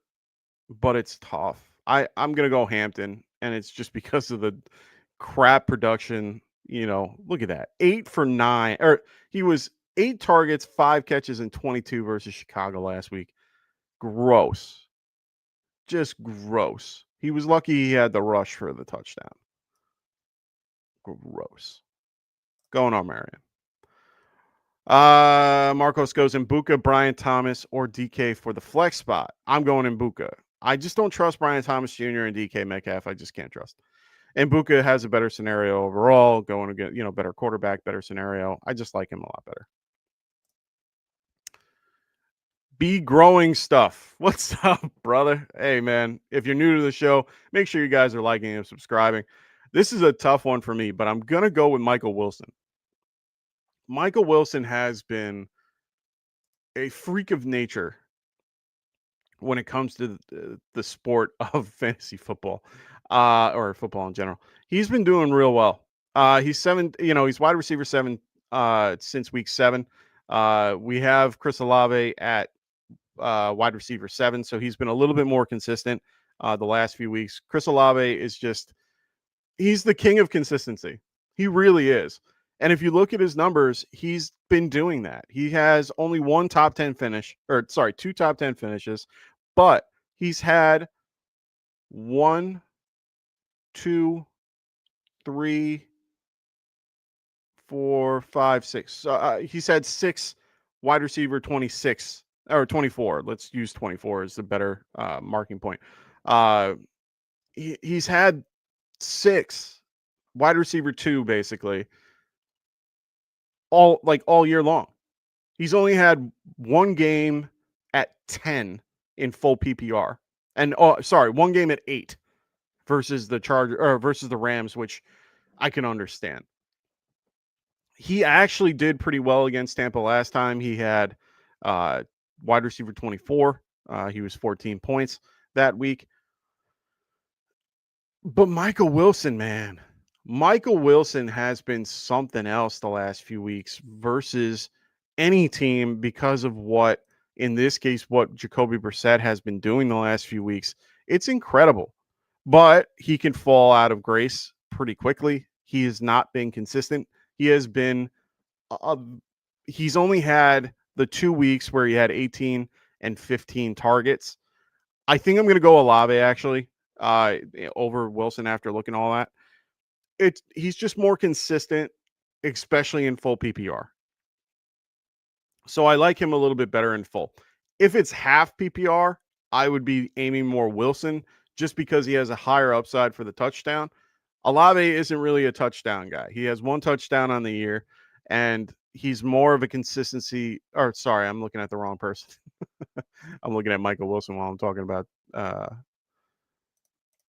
but it's tough. I'm going to go Hampton, and it's just because of the crap production Look at that. 8 for 9. Or he was 8 targets, 5 catches, and 22 versus Chicago last week. Gross. Just gross. He was lucky he had the rush for the touchdown. Gross. Going on, Marion. Marcos goes Mbuka, Brian Thomas, or DK for the flex spot. I'm going Mbuka. I just don't trust Brian Thomas Jr. and DK Metcalf. I just can't trust. And Mbuka has a better scenario overall, going against, better quarterback, better scenario. I just like him a lot better. Be growing stuff. What's up, brother? Hey, man, if you're new to the show, make sure you guys are liking and subscribing. This is a tough one for me, but I'm going to go with Michael Wilson. Michael Wilson has been a freak of nature when it comes to the sport of fantasy football, or football in general. He's been doing real well. He's he's wide receiver 7 since week 7. We have Chris Olave at wide receiver 7, so he's been a little bit more consistent the last few weeks. Chris Olave is he's the king of consistency. He really is. And if you look at his numbers, he's been doing that. He has only two top 10 finishes, but he's had 1, 2, 3, 4, 5, 6. He's had 6 wide receiver 26 or 24. Let's use 24 as the better marking point. He's had 6 wide receiver 2 basically all year long. He's only had 1 game at 10 in full PPR, and 1 game at 8 versus the Rams, which I can understand. He actually did pretty well against Tampa last time. He had wide receiver 24. He was 14 points that week. But Michael Wilson, man. Michael Wilson has been something else the last few weeks versus any team because of what Jacoby Brissett has been doing the last few weeks. It's incredible. But he can fall out of grace pretty quickly. He has not been consistent. He has been he's only had the 2 weeks where he had 18 and 15 targets. I think I'm going to go Olave actually over Wilson after looking at all that. He's just more consistent, especially in full PPR. So I like him a little bit better in full. If it's half PPR, I would be aiming more Wilson just because he has a higher upside for the touchdown. Olave isn't really a touchdown guy. He has 1 touchdown on the year, and he's more of a consistency. Or sorry, I'm looking at the wrong person. I'm looking at Michael Wilson while I'm talking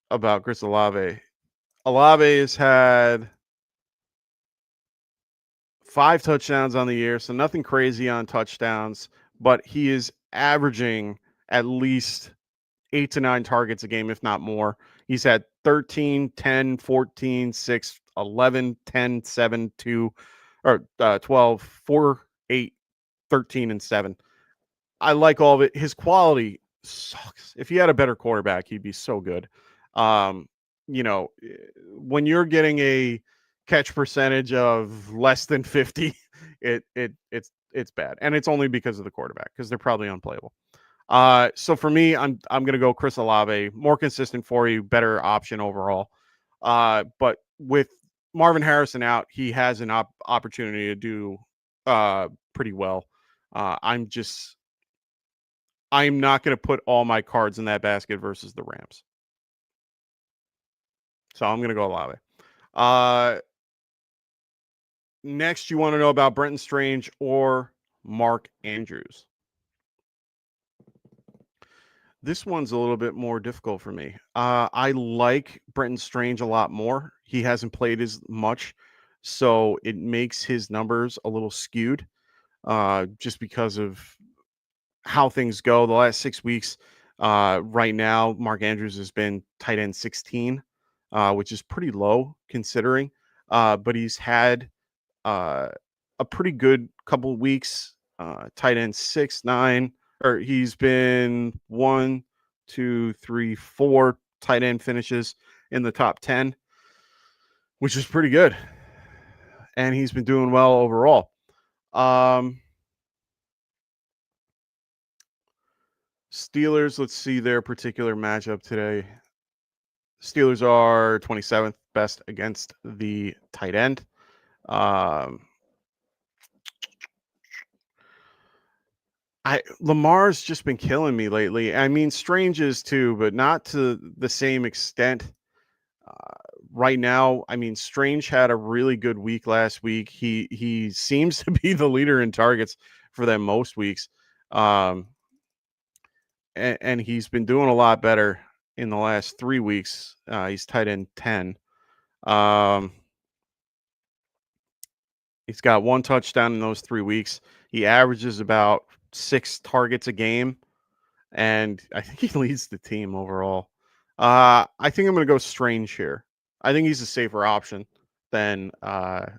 about Chris Olave. Olave has had 5 touchdowns on the year, so nothing crazy on touchdowns, but he is averaging at least 8 to 9 targets a game, if not more. He's had 13, 10, 14, 6, 11, 10, 7, 2, or 12, 4, 8, 13, and 7. I like all of it. His quality sucks. If he had a better quarterback, he'd be so good. When you're getting a catch percentage of less than 50, it's bad. And it's only because of the quarterback, because they're probably unplayable. So for me, I'm going to go Chris Olave, more consistent for you, better option overall. But with Marvin Harrison out, he has an opportunity to do pretty well. I'm not going to put all my cards in that basket versus the Rams. So I'm going to go Olave. Next, you want to know about Brenton Strange or Mark Andrews. This one's a little bit more difficult for me. I like Brenton Strange a lot more. He hasn't played as much, so it makes his numbers a little skewed just because of how things go. The last 6 weeks, right now, Mark Andrews has been tight end 16, which is pretty low considering. But he's had a pretty good couple of weeks, tight end 6, 9, or he's been 1, 2, 3, 4 tight end finishes in the top 10, which is pretty good. and he's been doing well overall. Steelers, let's see their particular matchup today. Steelers are 27th best against the tight end. Lamar's just been killing me lately. I mean, Strange is too, but not to the same extent. Right now, I mean, Strange had a really good week last week. He seems to be the leader in targets for them most weeks. And he's been doing a lot better in the last 3 weeks. He's tight end 10. He's got 1 touchdown in those 3 weeks. He averages about 6 targets a game, and I think he leads the team overall. I think I'm going to go Strange here. I think he's a safer option than I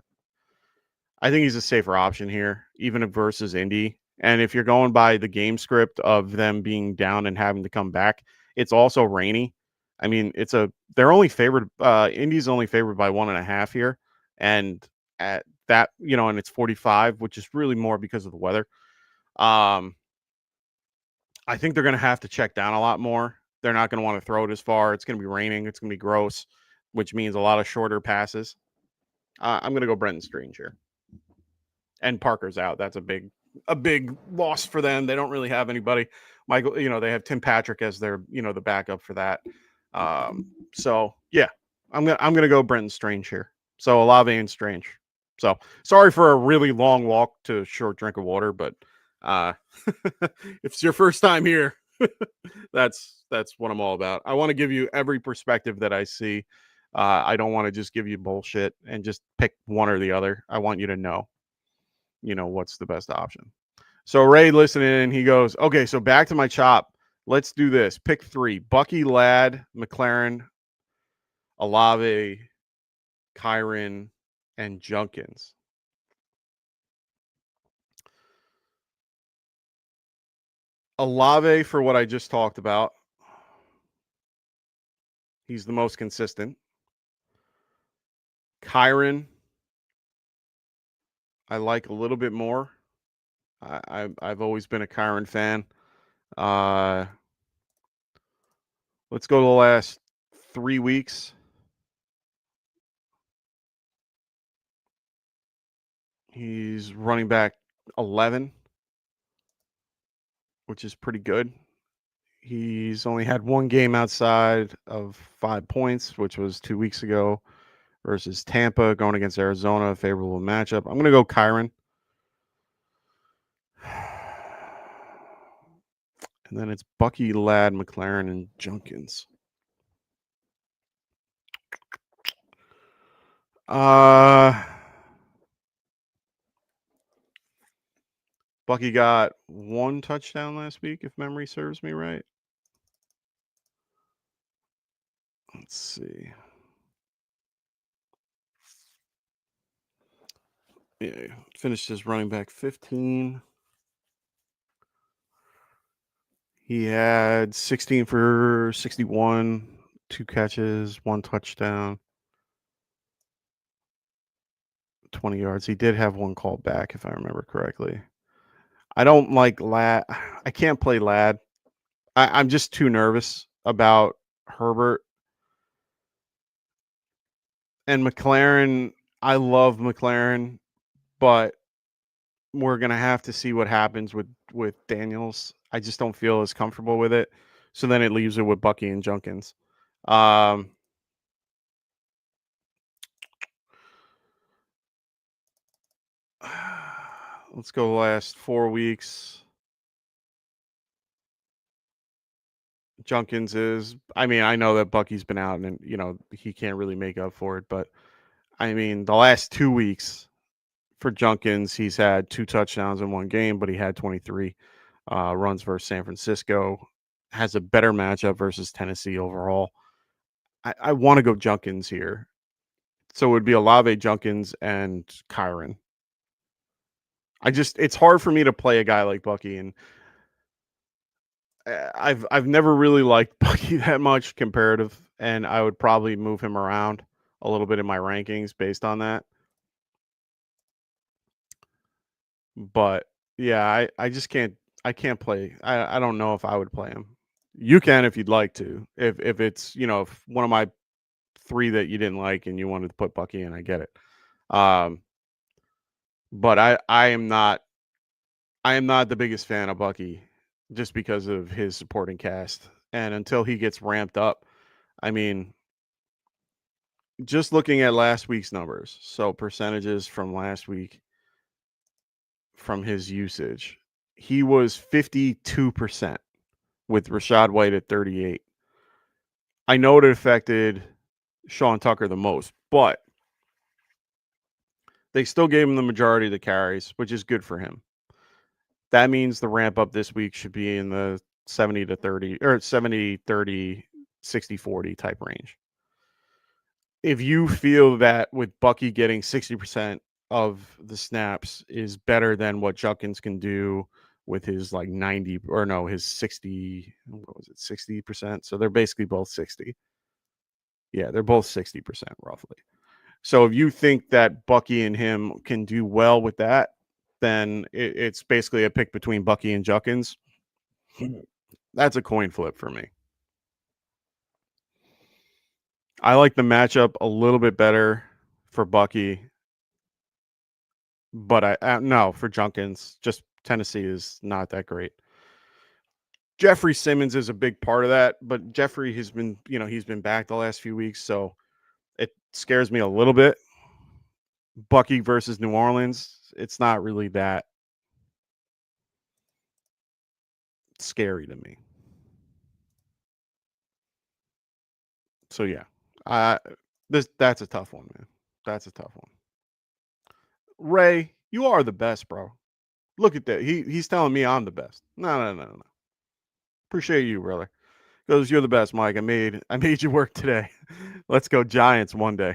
think he's a safer option here, even versus Indy. And if you're going by the game script of them being down and having to come back, it's also rainy. I mean, they're only favored. Indy's only favored by 1.5 here, and at that, and it's 45, which is really more because of the weather. I think they're going to have to check down a lot more. They're not going to want to throw it as far. It's going to be raining. It's going to be gross, which means a lot of shorter passes. I'm going to go Brenton Strange here. And Parker's out. That's a big loss for them. They don't really have anybody. Michael, they have Tim Patrick as their, the backup for that. So yeah, I'm gonna go Brenton Strange here. So Olave and Strange. So sorry for a really long walk to a short drink of water, but if it's your first time here, that's what I'm all about. I want to give you every perspective that I see. I don't want to just give you bullshit and just pick one or the other. I want you to know what's the best option. So Ray listening, he goes, okay, so back to my chop. Let's do this. Pick 3: Bucky, Ladd, McLaren, Olave, Kyron, and Junkins. Olave, for what I just talked about, he's the most consistent. Kyron, I like a little bit more. I've always been a Kyron fan. Let's go to the last 3 weeks. He's running back 11, which is pretty good. He's only had 1 game outside of 5 points, which was 2 weeks ago versus Tampa, going against Arizona, favorable matchup. I'm going to go Kyron. And then it's Bucky, Ladd, McLaren, and Junkins. Bucky got 1 touchdown last week, if memory serves me right. Let's see. Yeah, finished as running back 15. He had 16 for 61, 2 catches, 1 touchdown, 20 yards. He did have 1 call back, if I remember correctly. I don't like Ladd. I can't play Ladd. I'm just too nervous about Herbert. And McLaren, I love McLaren, but we're going to have to see what happens with Daniels. I just don't feel as comfortable with it. So then it leaves it with Bucky and Junkins. Let's go the last 4 weeks. Junkins is, I mean, I know that Bucky's been out and, he can't really make up for it. But, I mean, the last 2 weeks for Junkins, he's had 2 touchdowns in 1 game, but he had 23 runs versus San Francisco. Has a better matchup versus Tennessee overall. I want to go Junkins here. So it would be Olave, Junkins, and Kyron. It's hard for me to play a guy like Bucky, and I've never really liked Bucky that much comparative, and I would probably move him around a little bit in my rankings based on that. But yeah, I just can't. I can't play. I don't know if I would play him. You can if you'd like to. If it's if one of my three that you didn't like and you wanted to put Bucky in, I get it. But I am not the biggest fan of Bucky just because of his supporting cast. And until he gets ramped up, I mean, just looking at last week's numbers, so percentages from last week from his usage, he was 52% with Rashad White at 38. I know it affected Sean Tucker the most, but they still gave him the majority of the carries, which is good for him. That means the ramp up this week should be in the 70 to 30 or 70 30 60 40 type range. If you feel that with Bucky getting 60% of the snaps is better than what Junkins can do with his like 90 or no, his 60, what was it, 60%? So they're basically both 60. Yeah, they're both 60% roughly. So if you think that Bucky and him can do well with that, then it's basically a pick between Bucky and Junkins. That's a coin flip for me. I like the matchup a little bit better for Bucky, but no, for Junkins, just Tennessee is not that great. Jeffrey Simmons is a big part of that, but Jeffrey has been, he's been back the last few weeks, so it scares me a little bit. Bucky versus New Orleans, it's not really that scary to me. So yeah, that's a tough one, man. That's a tough one. Ray, you are the best, bro. Look at that. He's telling me I'm the best. No. Appreciate you, brother. Goes, you're the best, Mike. I made you work today. Let's go Giants one day.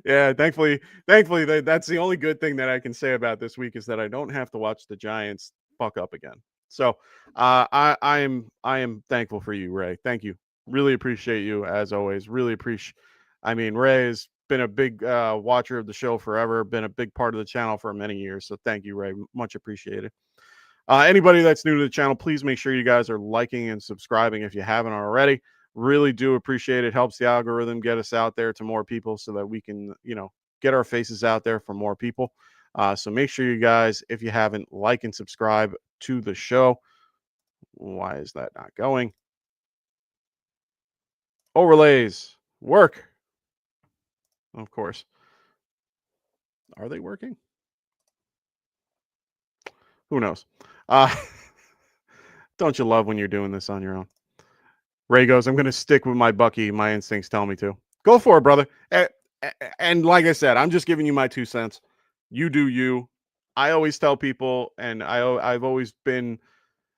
Yeah, thankfully, that's the only good thing that I can say about this week is that I don't have to watch the Giants fuck up again. So I am thankful for you, Ray. Thank you. Really appreciate you as always. Really appreciate. I mean, Ray has been a big watcher of the show forever. Been a big part of the channel for many years. So thank you, Ray. Much appreciated. Anybody that's new to the channel, please make sure you guys are liking and subscribing if you haven't already. Really do appreciate it. Helps the algorithm get us out there to more people so that we can, get our faces out there for more people. So make sure you guys, if you haven't, like and subscribe to the show. Why is that not going? Overlays work. Of course. Are they working? Who knows? Don't you love when you're doing this on your own? Ray goes, I'm going to stick with my Bucky. My instincts tell me to. Go for it, brother. And like I said, I'm just giving you my 2 cents. You do you. I always tell people, and I've always been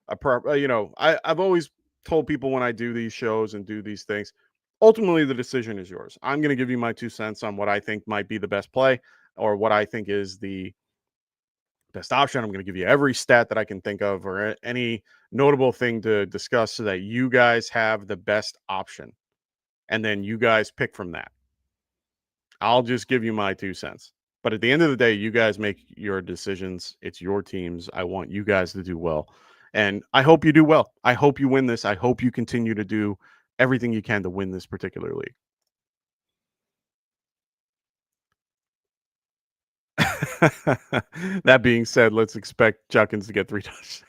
I've always told people when I do these shows and do these things, ultimately the decision is yours. I'm going to give you my 2 cents on what I think might be the best play or what I think is the best option. I'm going to give you every stat that I can think of or any notable thing to discuss so that you guys have the best option. And then you guys pick from that. I'll just give you my 2 cents. But at the end of the day, you guys make your decisions. It's your teams. I want you guys to do well. And I hope you do well. I hope you win this. I hope you continue to do everything you can to win this particular league. That being said, let's expect Junkins to get 3 touchdowns.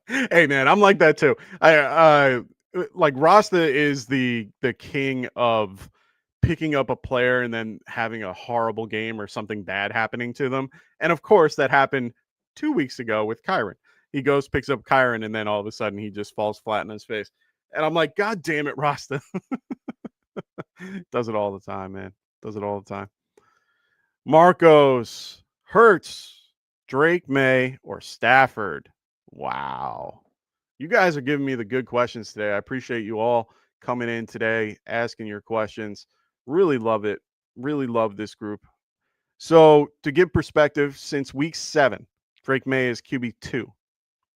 Hey man, I'm like that too. I like Rasta is the king of picking up a player and then having a horrible game or something bad happening to them. And of course, that happened 2 weeks ago with Kyron. He goes, picks up Kyron, and then all of a sudden he just falls flat on his face. And I'm like, God damn it, Rasta. Does it all the time, man. Does it all the time. Marcos, Hurts, Drake May, or Stafford. Wow. You guys are giving me the good questions today. I appreciate you all coming in today, asking your questions. Really love it. Really love this group. So to give perspective, since week 7, Drake May is QB2,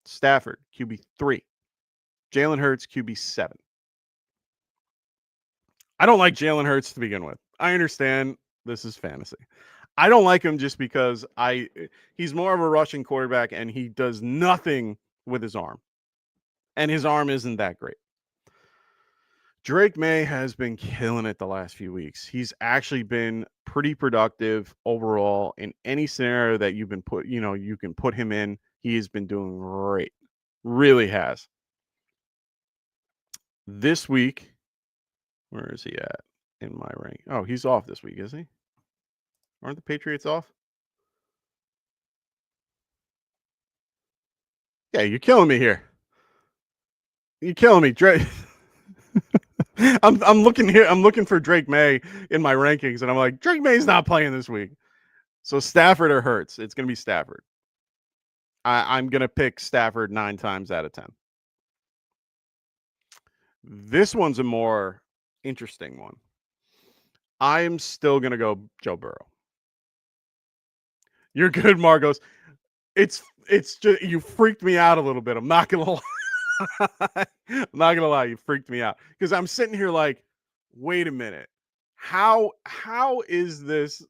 Stafford QB3, Jalen Hurts QB7. I don't like Jalen Hurts to begin with. I understand this is fantasy. I don't like him just because he's more of a rushing quarterback and he does nothing with his arm. And his arm isn't that great. Drake May has been killing it the last few weeks. He's actually been pretty productive overall in any scenario that you can put him in. He has been doing great. Really has. This week, where is he at in my rank? Oh, he's off this week, is he? Aren't the Patriots off? Yeah, you're killing me here. You're killing me, Drake. I'm looking here. I'm looking for Drake May in my rankings, and I'm like, Drake May's not playing this week. So Stafford or Hurts? It's gonna be Stafford. I'm gonna pick Stafford 9 times out of 10. This one's a more interesting one. I'm still gonna go Joe Burrow. You're good, Marcos. It's just you freaked me out a little bit. I'm not gonna lie. I'm not gonna lie, you freaked me out because I'm sitting here like, wait a minute, how is this?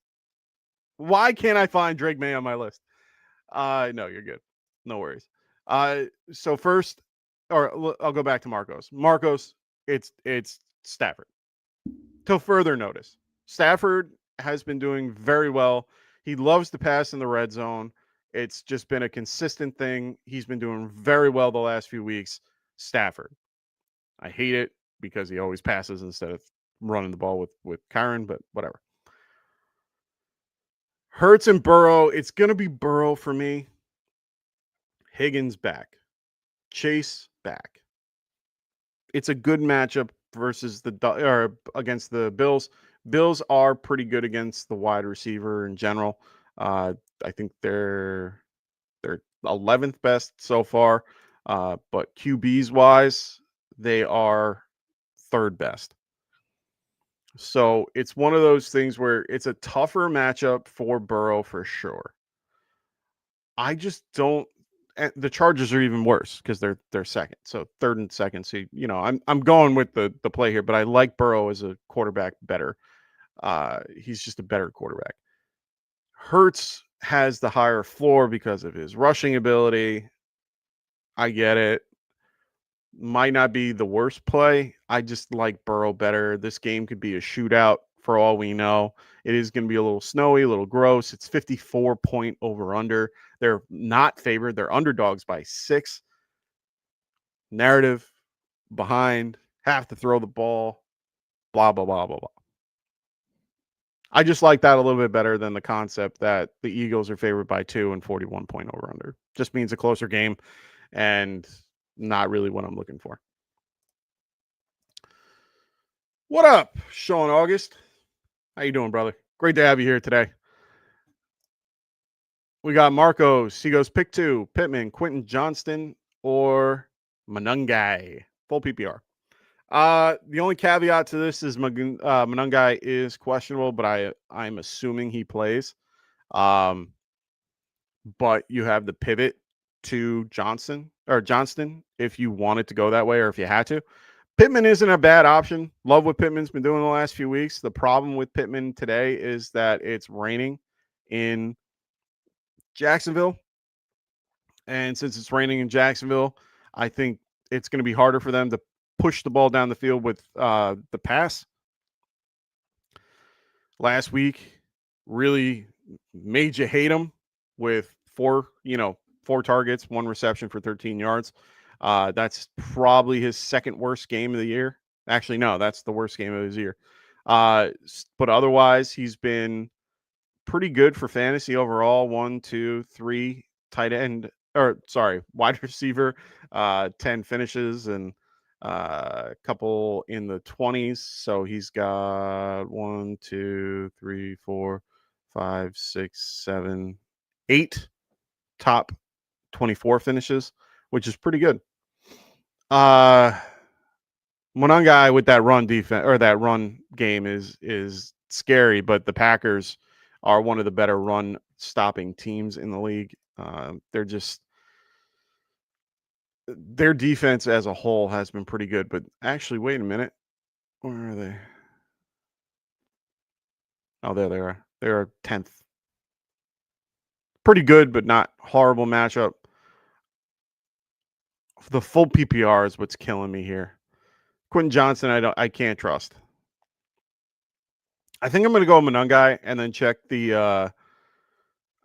Why can't I find Drake May on my list? No, you're good. No worries. So first, or I'll go back to Marcos. Marcos, it's Stafford. Till further notice, Stafford has been doing very well. He loves to pass in the red zone. It's just been a consistent thing. He's been doing very well the last few weeks. Stafford. I hate it because he always passes instead of running the ball with Kyron, but whatever. Hurts and Burrow. It's going to be Burrow for me. Higgins back. Chase back. It's a good matchup versus against the Bills. Bills are pretty good against the wide receiver in general. I think they're 11th best so far, but QBs wise, they are 3rd best. So it's one of those things where it's a tougher matchup for Burrow for sure. I just don't. The Chargers are even worse because they're second, so 3rd and 2nd. So I'm going with the play here, but I like Burrow as a quarterback better. He's just a better quarterback. Hurts has the higher floor because of his rushing ability. I get it. Might not be the worst play. I just like Burrow better. This game could be a shootout for all we know. It is going to be a little snowy, a little gross. It's 54-point over-under. They're not favored. They're underdogs by 6. Narrative behind, have to throw the ball, blah, blah, blah, blah, blah. I just like that a little bit better than the concept that the Eagles are favored by 2 and 41-point over-under. Just means a closer game and not really what I'm looking for. What up, Sean August? How you doing, brother? Great to have you here today. We got Marcos. He goes pick 2, Pittman, Quentin Johnston, or Manungai. Full PPR. The only caveat to this is Manungai is questionable, but I'm assuming he plays. But you have the pivot to Johnston if you wanted to go that way or if you had to. Pittman isn't a bad option. Love what Pittman's been doing the last few weeks. The problem with Pittman today is that it's raining in Jacksonville. And since it's raining in Jacksonville, I think it's going to be harder for them to push the ball down the field with the pass. Last week really made you hate him with 4 targets, 1 reception for 13 yards. That's probably his 2nd worst game of the year. Actually, no, that's the worst game of his year. But otherwise, he's been pretty good for fantasy overall. 1, 2, 3 wide receiver, 10 finishes and a couple in the 20s. So he's got 1, 2, 3, 4, 5, 6, 7, 8 top 24 finishes, which is pretty good. Monungai with that run defense or that run game is scary, but the Packers are one of the better run stopping teams in the league. Their defense as a whole has been pretty good, but actually, wait a minute. Where are they? Oh, there they are. They're 10th pretty good, but not horrible matchup. The full PPR is what's killing me here. Quentin Johnson, I can't trust. I think I'm going to go Monungai and then check the. I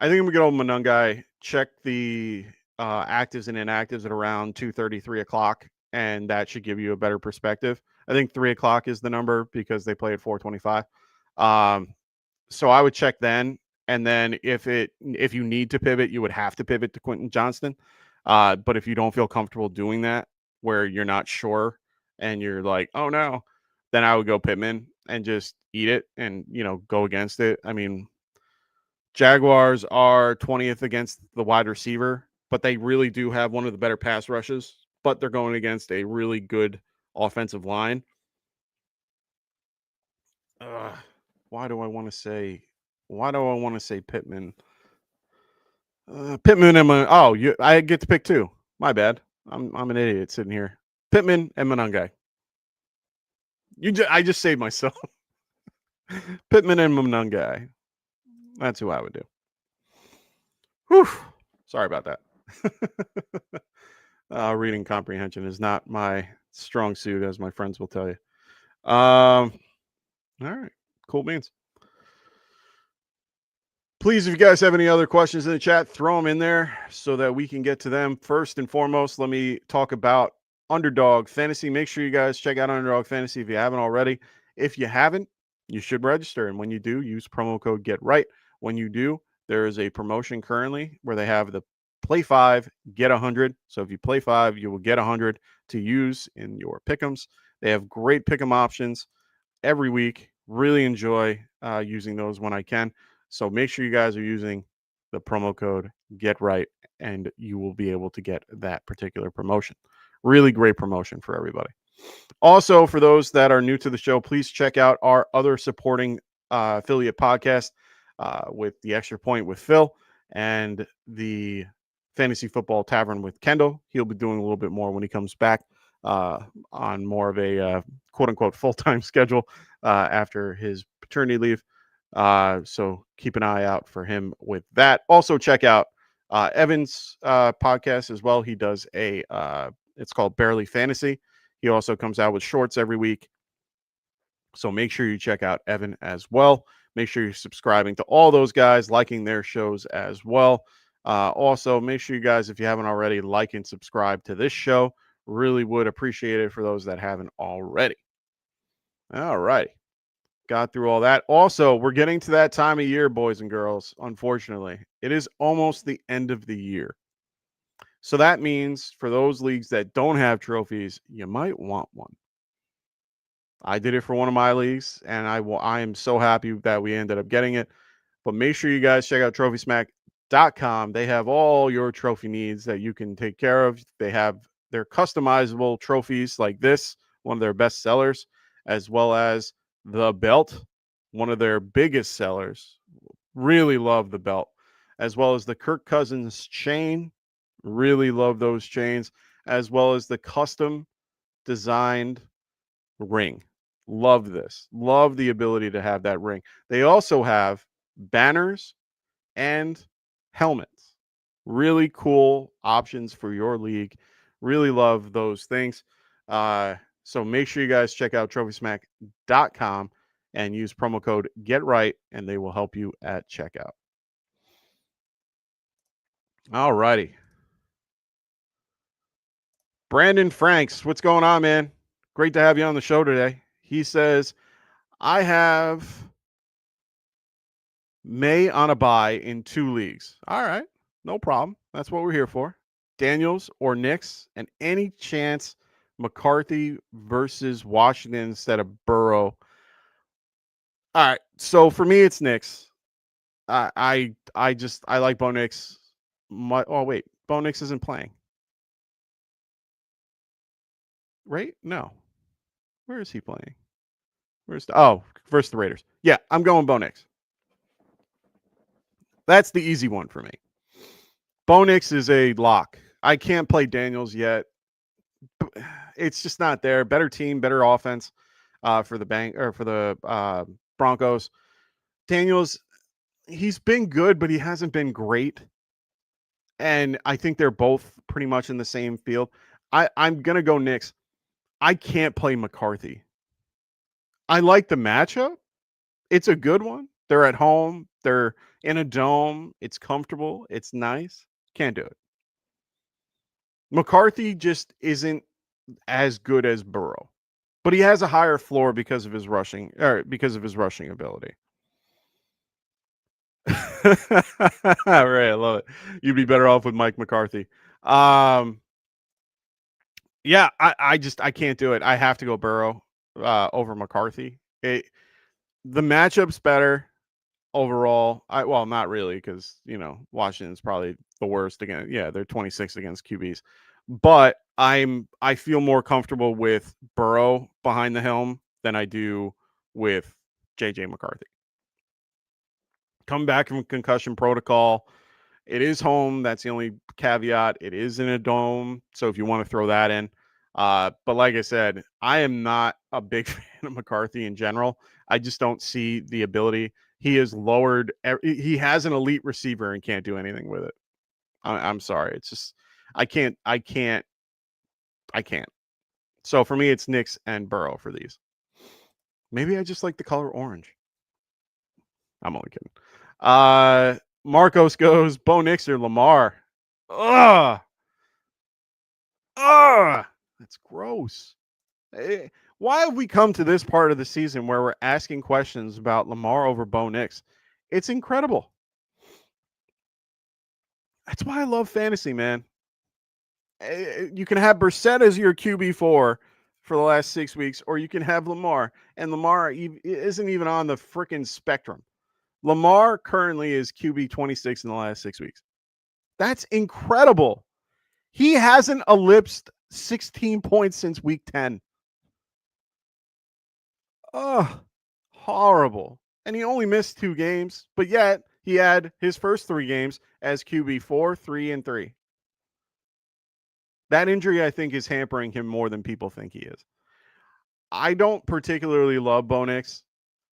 think I'm going to go Monungai, check the actives and inactives at around 2:30, 3 o'clock, and that should give you a better perspective. I think 3 o'clock is the number because they play at 4:25. So I would check then, and then if you need to pivot, you would have to pivot to Quentin Johnston. But if you don't feel comfortable doing that, where you're not sure and you're like, oh no, then I would go Pittman and just eat it and go against it. I mean, Jaguars are 20th against the wide receiver, but they really do have one of the better pass rushes, but they're going against a really good offensive line. Why do I want to say Pittman? Pittman and I get to pick two. My bad. I'm an idiot sitting here. Pittman and Monungai. I just saved myself. Pittman and Monungai. That's who I would do. Whew. Sorry about that. Reading comprehension is not my strong suit, as my friends will tell you. All right. Cool beans. Please, if you guys have any other questions in the chat, throw them in there so that we can get to them. First and foremost, let me talk about Underdog Fantasy. Make sure you guys check out Underdog Fantasy if you haven't already. If you haven't, you should register. And when you do, use promo code GETRIGHT. When you do, there is a promotion currently where they have the play 5, get 100. So if you play 5, you will get 100 to use in your pick'ems. They have great pick'em options every week. Really enjoy using those when I can. So make sure you guys are using the promo code GETRIGHT and you will be able to get that particular promotion. Really great promotion for everybody. Also, for those that are new to the show, please check out our other supporting affiliate podcast with the Extra Point with Phil and the Fantasy Football Tavern with Kendall. He'll be doing a little bit more when he comes back on more of a quote-unquote full-time schedule after his paternity leave. So keep an eye out for him with that. Also check out Evan's podcast as well. He does it's called Barely Fantasy. He also comes out with shorts every week. So make sure you check out Evan as well. Make sure you're subscribing to all those guys, liking their shows as well. Also, make sure you guys, if you haven't already, like and subscribe to this show. Really would appreciate it for those that haven't already. All right. Got through all that. Also, we're getting to that time of year, boys and girls. Unfortunately, it is almost the end of the year. So that means for those leagues that don't have trophies, you might want one. I did it for one of my leagues, and I am so happy that we ended up getting it. But make sure you guys check out TrophySmack.com. They have all your trophy needs that you can take care of. They have their customizable trophies like this, one of their best sellers, as well as the belt, one of their biggest sellers. Really love the belt, as well as the Kirk Cousins chain. Really love those chains, as well as the custom designed ring. Love this. Love the ability to have that ring. They also have banners and helmets. Really cool options for your league. Really love those things. So make sure you guys check out TrophySmack.com and use promo code GETRIGHT, and they will help you at checkout. All righty. Brandon Franks, what's going on, man? Great to have you on the show today. He says, I have May on a bye in 2 leagues. All right, no problem. That's what we're here for. Daniels or Knicks, and any chance McCarthy versus Washington instead of Burrow. All right, so for me, it's Knicks. I like Bo Nix. Bo Nix isn't playing. Right? No. Where is he playing? Versus the Raiders. Yeah, I'm going Bo Nix. That's the easy one for me. Bo Nix is a lock. I can't play Daniels yet. It's just not there. Better team, better offense for the Broncos. Daniels, he's been good, but he hasn't been great. And I think they're both pretty much in the same field. I'm going to go Knicks. I can't play McCarthy. I like the matchup. It's a good one. They're at home. They're in a dome. It's comfortable. It's nice. Can't do it. McCarthy just isn't as good as Burrow, but he has a higher floor because of his rushing ability. Right, I love it. You'd be better off with Mike McCarthy. Yeah, I can't do it. I have to go Burrow over McCarthy. The matchup's better overall. Well, not really, because Washington's probably the worst again. Yeah, they're 26 against QBs, but I feel more comfortable with Burrow behind the helm than I do with JJ McCarthy. Come back from concussion protocol. It is home. That's the only caveat. It is in a dome, so if you want to throw that in. But like I said, I am not a big fan of McCarthy in general. I just don't see the ability. He has lowered. He has an elite receiver and can't do anything with it. I'm sorry. It's just I can't. So for me, it's Knicks and Burrow for these. Maybe I just like the color orange. I'm only kidding. Marcos goes Bo Nix or Lamar. Ugh. That's gross. Why have we come to this part of the season where we're asking questions about Lamar over Bo Nix? It's incredible. That's why I love fantasy, man. You can have Brissett as your QB4 for the last 6 weeks, or you can have Lamar, and Lamar isn't even on the freaking spectrum. Lamar currently is QB 26 in the last 6 weeks. That's incredible. He hasn't ellipsed 16 points since week 10. Oh, horrible. And he only missed 2 games, but yet he had his first 3 games as QB4, 3, and 3. That injury, I think, is hampering him more than people think he is. I don't particularly love Bo Nix,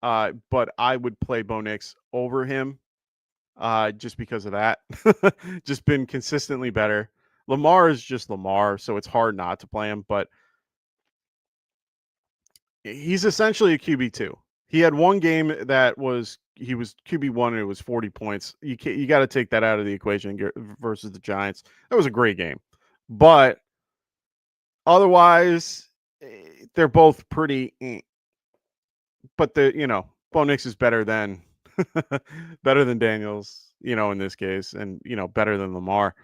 but I would play Bo Nix over him just because of that. Just been consistently better. Lamar is just Lamar, so it's hard not to play him, but he's essentially a QB2. He had one game that he was QB1 and it was 40 points. You got to take that out of the equation versus the Giants. That was a great game. But otherwise, they're both pretty but Bo Nix is better than Daniels, in this case, and better than Lamar,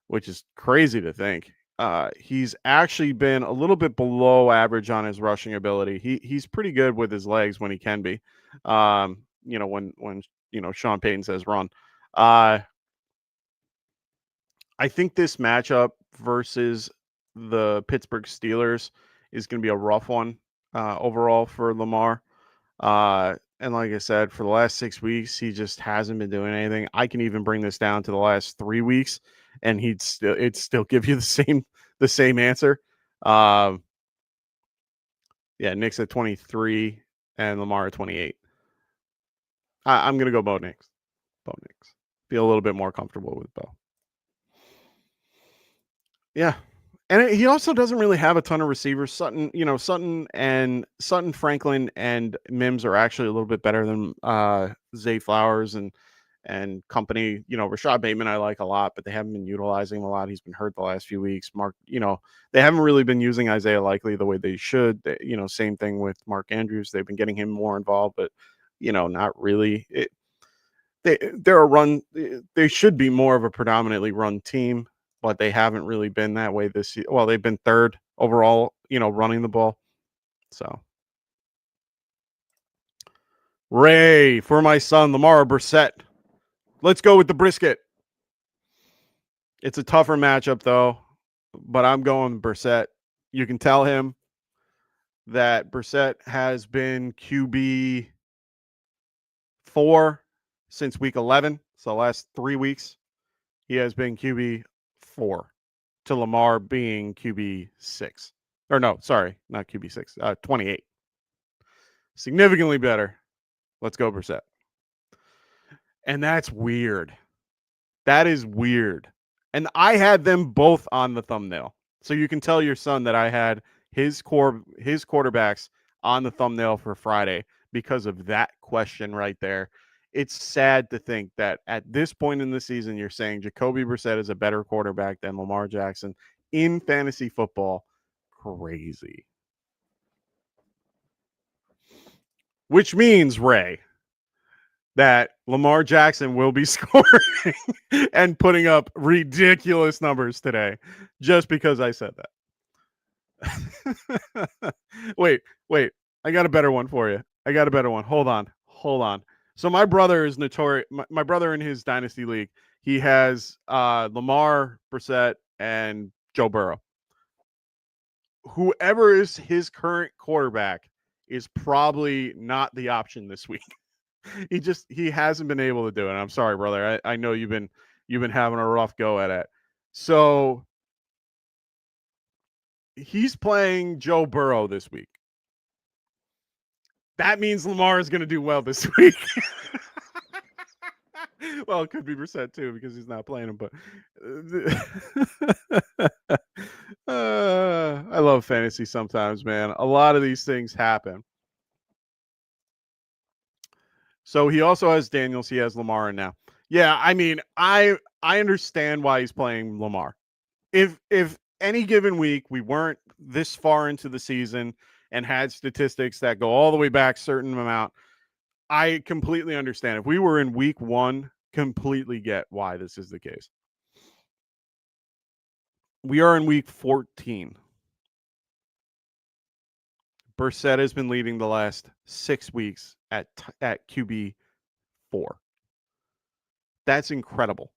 which is crazy to think. He's actually been a little bit below average on his rushing ability. He's pretty good with his legs when he can be. When Sean Payton says run. I think this matchup versus the Pittsburgh Steelers is going to be a rough one overall for Lamar. And like I said, for the last 6 weeks, he just hasn't been doing anything. I can even bring this down to the last 3 weeks, and it'd still give you the same answer. Yeah, Knicks at 23 and Lamar at 28. I'm gonna go Bo Nix. Feel a little bit more comfortable with Bo. Yeah. And he also doesn't really have a ton of receivers. Sutton, Franklin, and Mims are actually a little bit better than Zay Flowers and company. Rashad Bateman I like a lot, but they haven't been utilizing him a lot. He's been hurt the last few weeks. Mark, they haven't really been using Isaiah Likely the way they should. Same thing with Mark Andrews. They've been getting him more involved, but not really. They're a run. They should be more of a predominantly run team, but they haven't really been that way this year. Well, they've been third overall, running the ball. So, Ray, for my son, Lamar Brissett. Let's go with the brisket. It's a tougher matchup, though, but I'm going Brissett. You can tell him that Brissett has been QB4 since week 11. So, the last 3 weeks, he has been QB4. To Lamar being QB6. Or no, sorry, not QB6. 28. Significantly better. Let's go Brissett. And that's weird. That is weird. And I had them both on the thumbnail. So you can tell your son that I had his quarterbacks on the thumbnail for Friday because of that question right there. It's sad to think that at this point in the season, you're saying Jacoby Brissett is a better quarterback than Lamar Jackson in fantasy football. Crazy. Which means, Ray, that Lamar Jackson will be scoring and putting up ridiculous numbers today just because I said that. wait. I got a better one for you. I got a better one. Hold on. So my brother is notorious. My brother in his dynasty league, he has Lamar, Brissett, and Joe Burrow. Whoever is his current quarterback is probably not the option this week. he hasn't been able to do it. I'm sorry, brother. I know you've been having a rough go at it. So he's playing Joe Burrow this week. That means Lamar is going to do well this week. Well, it could be Brissett too because he's not playing him. But I love fantasy sometimes, man. A lot of these things happen. So he also has Daniels. He has Lamar in now. Yeah, I mean, I understand why he's playing Lamar. If any given week we weren't this far into the season and had statistics that go all the way back certain amount, I completely understand. If we were in week 1, completely get why this is the case. We are in week 14. Brissett has been leading the last 6 weeks at QB 4. That's incredible.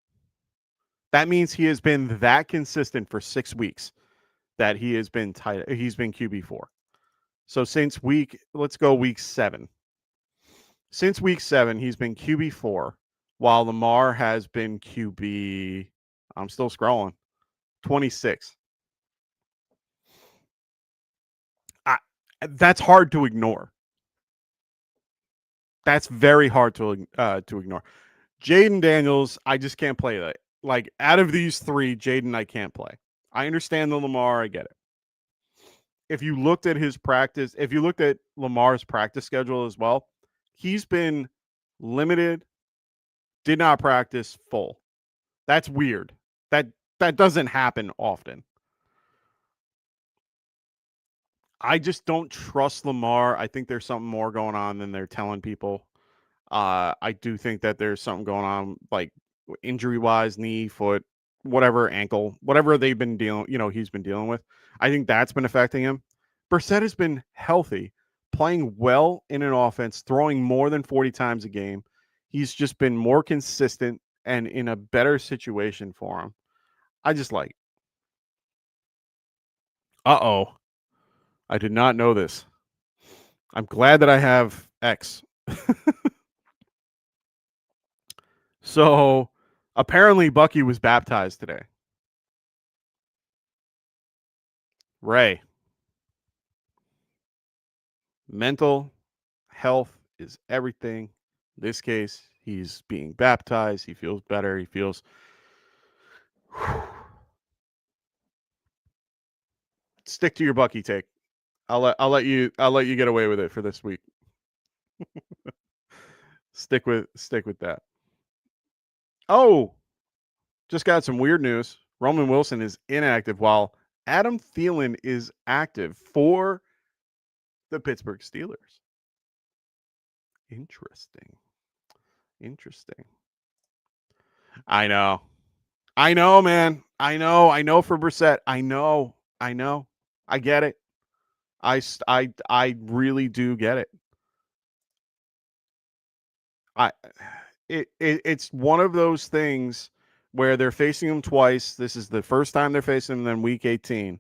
That means he has been that consistent for 6 weeks that he has been he's been QB 4. So since let's go week 7. Since week 7, he's been QB 4, while Lamar has been QB, I'm still scrolling, 26. That's hard to ignore. That's very hard to ignore. Jaden Daniels, I just can't play that. Like, out of these 3, Jaden, I can't play. I understand the Lamar. I get it. If you looked at his practice, if you looked at Lamar's practice schedule as well, he's been limited, did not practice, full. That's weird. That doesn't happen often. I just don't trust Lamar. I think there's something more going on than they're telling people. I do think that there's something going on, like injury-wise, knee, foot, whatever, ankle, whatever they've been he's been dealing with. I think that's been affecting him. Brissett has been healthy, playing well in an offense, throwing more than 40 times a game. He's just been more consistent and in a better situation for him. I just like it. Uh-oh. I did not know this. I'm glad that I have X. So apparently Bucky was baptized today. Ray. Mental health is everything. In this case, he's being baptized. He feels better. He feels. Stick to your Bucky take. I'll let you get away with it for this week. Stick with that. Oh, just got some weird news. Roman Wilson is inactive while Adam Thielen is active for the Pittsburgh Steelers. Interesting. I know, man. I know for Brissett. I know. I get it. I really do get it. It's one of those things where they're facing him twice. This is the first time they're facing him, then week 18.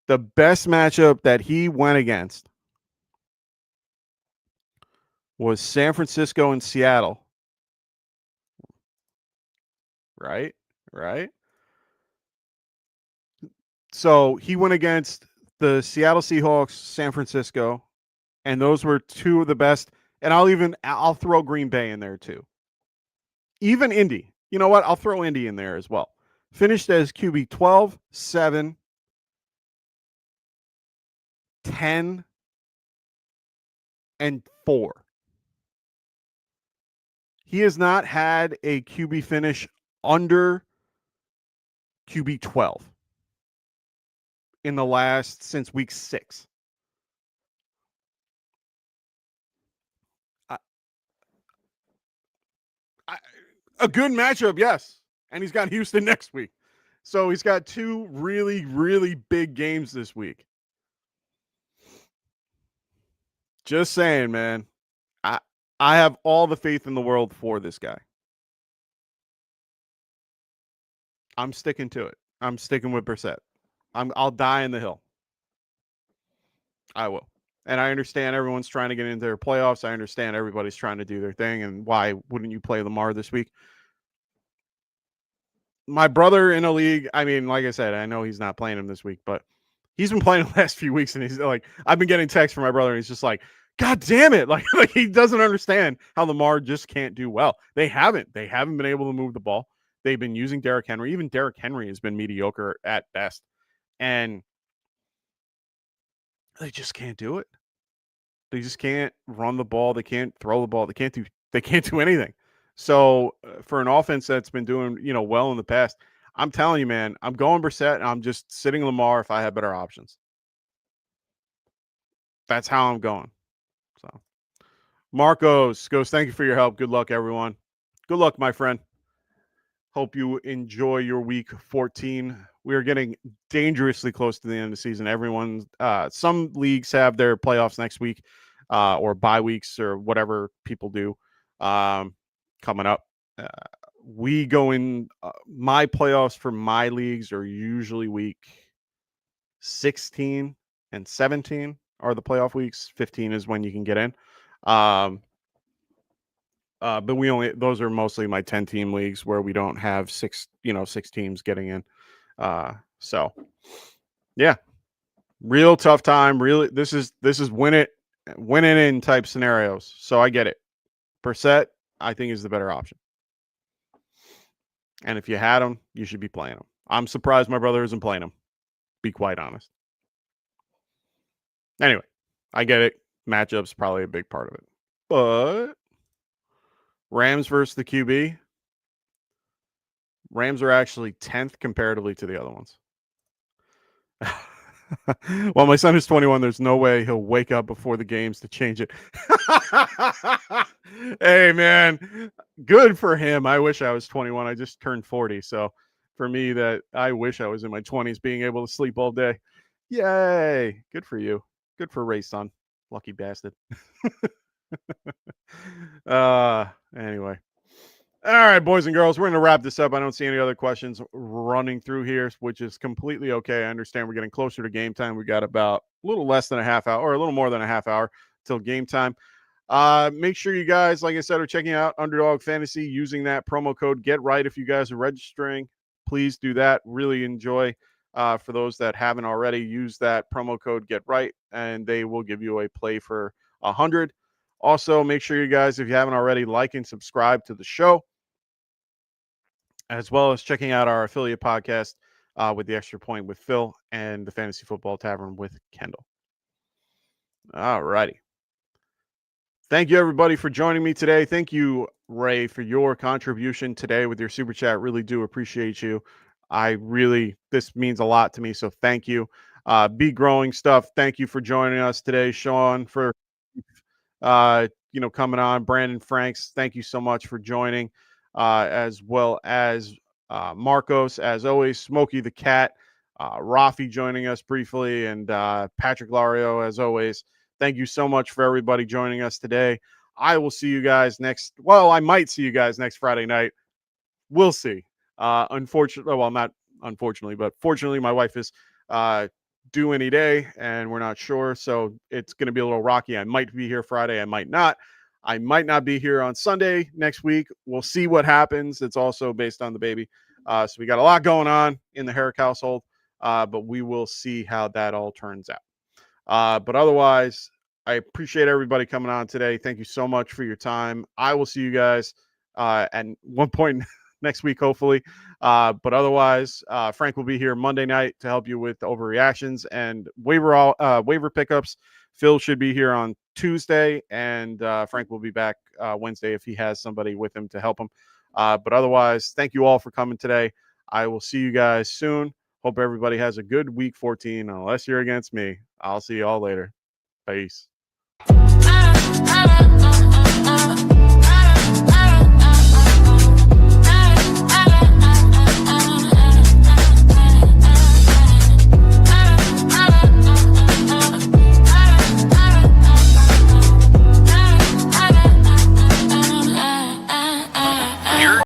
The best matchup that he went against was San Francisco and Seattle. Right? So he went against the Seattle Seahawks, San Francisco, and those were two of the best. And I'll throw Green Bay in there too. Even Indy. You know what? I'll throw Indy in there as well. Finished as QB 12, 7, 10, and 4. He has not had a QB finish under QB 12 in the last since week 6. A good matchup, yes. And he's got Houston next week. So he's got 2 really, really big games this week. Just saying, man. I have all the faith in the world for this guy. I'm sticking to it. I'm sticking with Brissett. I'll die in the hill. I will. And I understand everyone's trying to get into their playoffs. I understand everybody's trying to do their thing. And why wouldn't you play Lamar this week? My brother in a league, I mean, like I said, I know he's not playing him this week, but he's been playing the last few weeks, and he's like, I've been getting texts from my brother, and he's just like, God damn it. Like he doesn't understand how Lamar just can't do well. They haven't been able to move the ball. They've been using Derrick Henry. Even Derrick Henry has been mediocre at best. And they just can't do it. They just can't run the ball. They can't throw the ball. They can't do anything. So for an offense that's been doing, well in the past, I'm telling you, man, I'm going Brissett, and I'm just sitting Lamar if I have better options. That's how I'm going. So Marcos goes, thank you for your help. Good luck, everyone. Good luck, my friend. Hope you enjoy your week 14. We are getting dangerously close to the end of the season. Some leagues have their playoffs next week, or bye weeks, or whatever people do coming up. We go in my playoffs for my leagues are usually week 16 and 17 are the playoff weeks. 15 is when you can get in. But those are mostly my 10-team leagues where we don't have 6 teams getting in. So yeah, real tough time. Really, this is win it in type scenarios. So I get it. Brissett, I think, is the better option. And if you had him, you should be playing him. I'm surprised my brother isn't playing him. Be quite honest. Anyway, I get it. Matchup's probably a big part of it. But Rams versus the QB. Rams are actually 10th comparatively to the other ones. Well, my son is 21. There's no way he'll wake up before the games to change it. Hey, man, good for him. I wish I was 21. I just turned 40. So for me, I wish I was in my 20s being able to sleep all day. Yay. Good for you. Good for Ray's son. Lucky bastard. Anyway. All right, boys and girls, we're going to wrap this up. I don't see any other questions running through here, which is completely okay. I understand we're getting closer to game time. We got about a little less than a half hour, or a little more than a half hour till game time. Make sure you guys, like I said, are checking out Underdog Fantasy using that promo code GetRight. If you guys are registering, please do that. Really enjoy. For those that haven't already, use that promo code GetRight, and they will give you a play for 100. Also, make sure you guys, if you haven't already, like and subscribe to the show, as well as checking out our affiliate podcast with the Extra Point with Phil and the Fantasy Football Tavern with Kendall. All righty. Thank you, everybody, for joining me today. Thank you, Ray, for your contribution today with your super chat. Really do appreciate you. This means a lot to me, so thank you. Be Growing Stuff, thank you for joining us today. Sean, for coming on. Brandon Franks, thank you so much for joining. As well as Marcos, as always, Smokey the Cat, Rafi joining us briefly, and Patrick Lario, as always. Thank you so much for everybody joining us today. I will see you guys I might see you guys next Friday night. We'll see. Not unfortunately, but fortunately, my wife is due any day, and we're not sure, so it's going to be a little rocky. I might be here Friday. I might not. I might not be here on Sunday next week. We'll see what happens. It's also based on the baby. So we got a lot going on in the Herrick household, but we will see how that all turns out. But otherwise, I appreciate everybody coming on today. Thank you so much for your time. I will see you guys at one point next week, hopefully. But otherwise, Frank will be here Monday night to help you with the overreactions and waiver pickups. Phil should be here on Tuesday, and Frank will be back Wednesday if he has somebody with him to help him. But otherwise, thank you all for coming today. I will see you guys soon. Hope everybody has a good week 14, unless you're against me. I'll see you all later. Peace.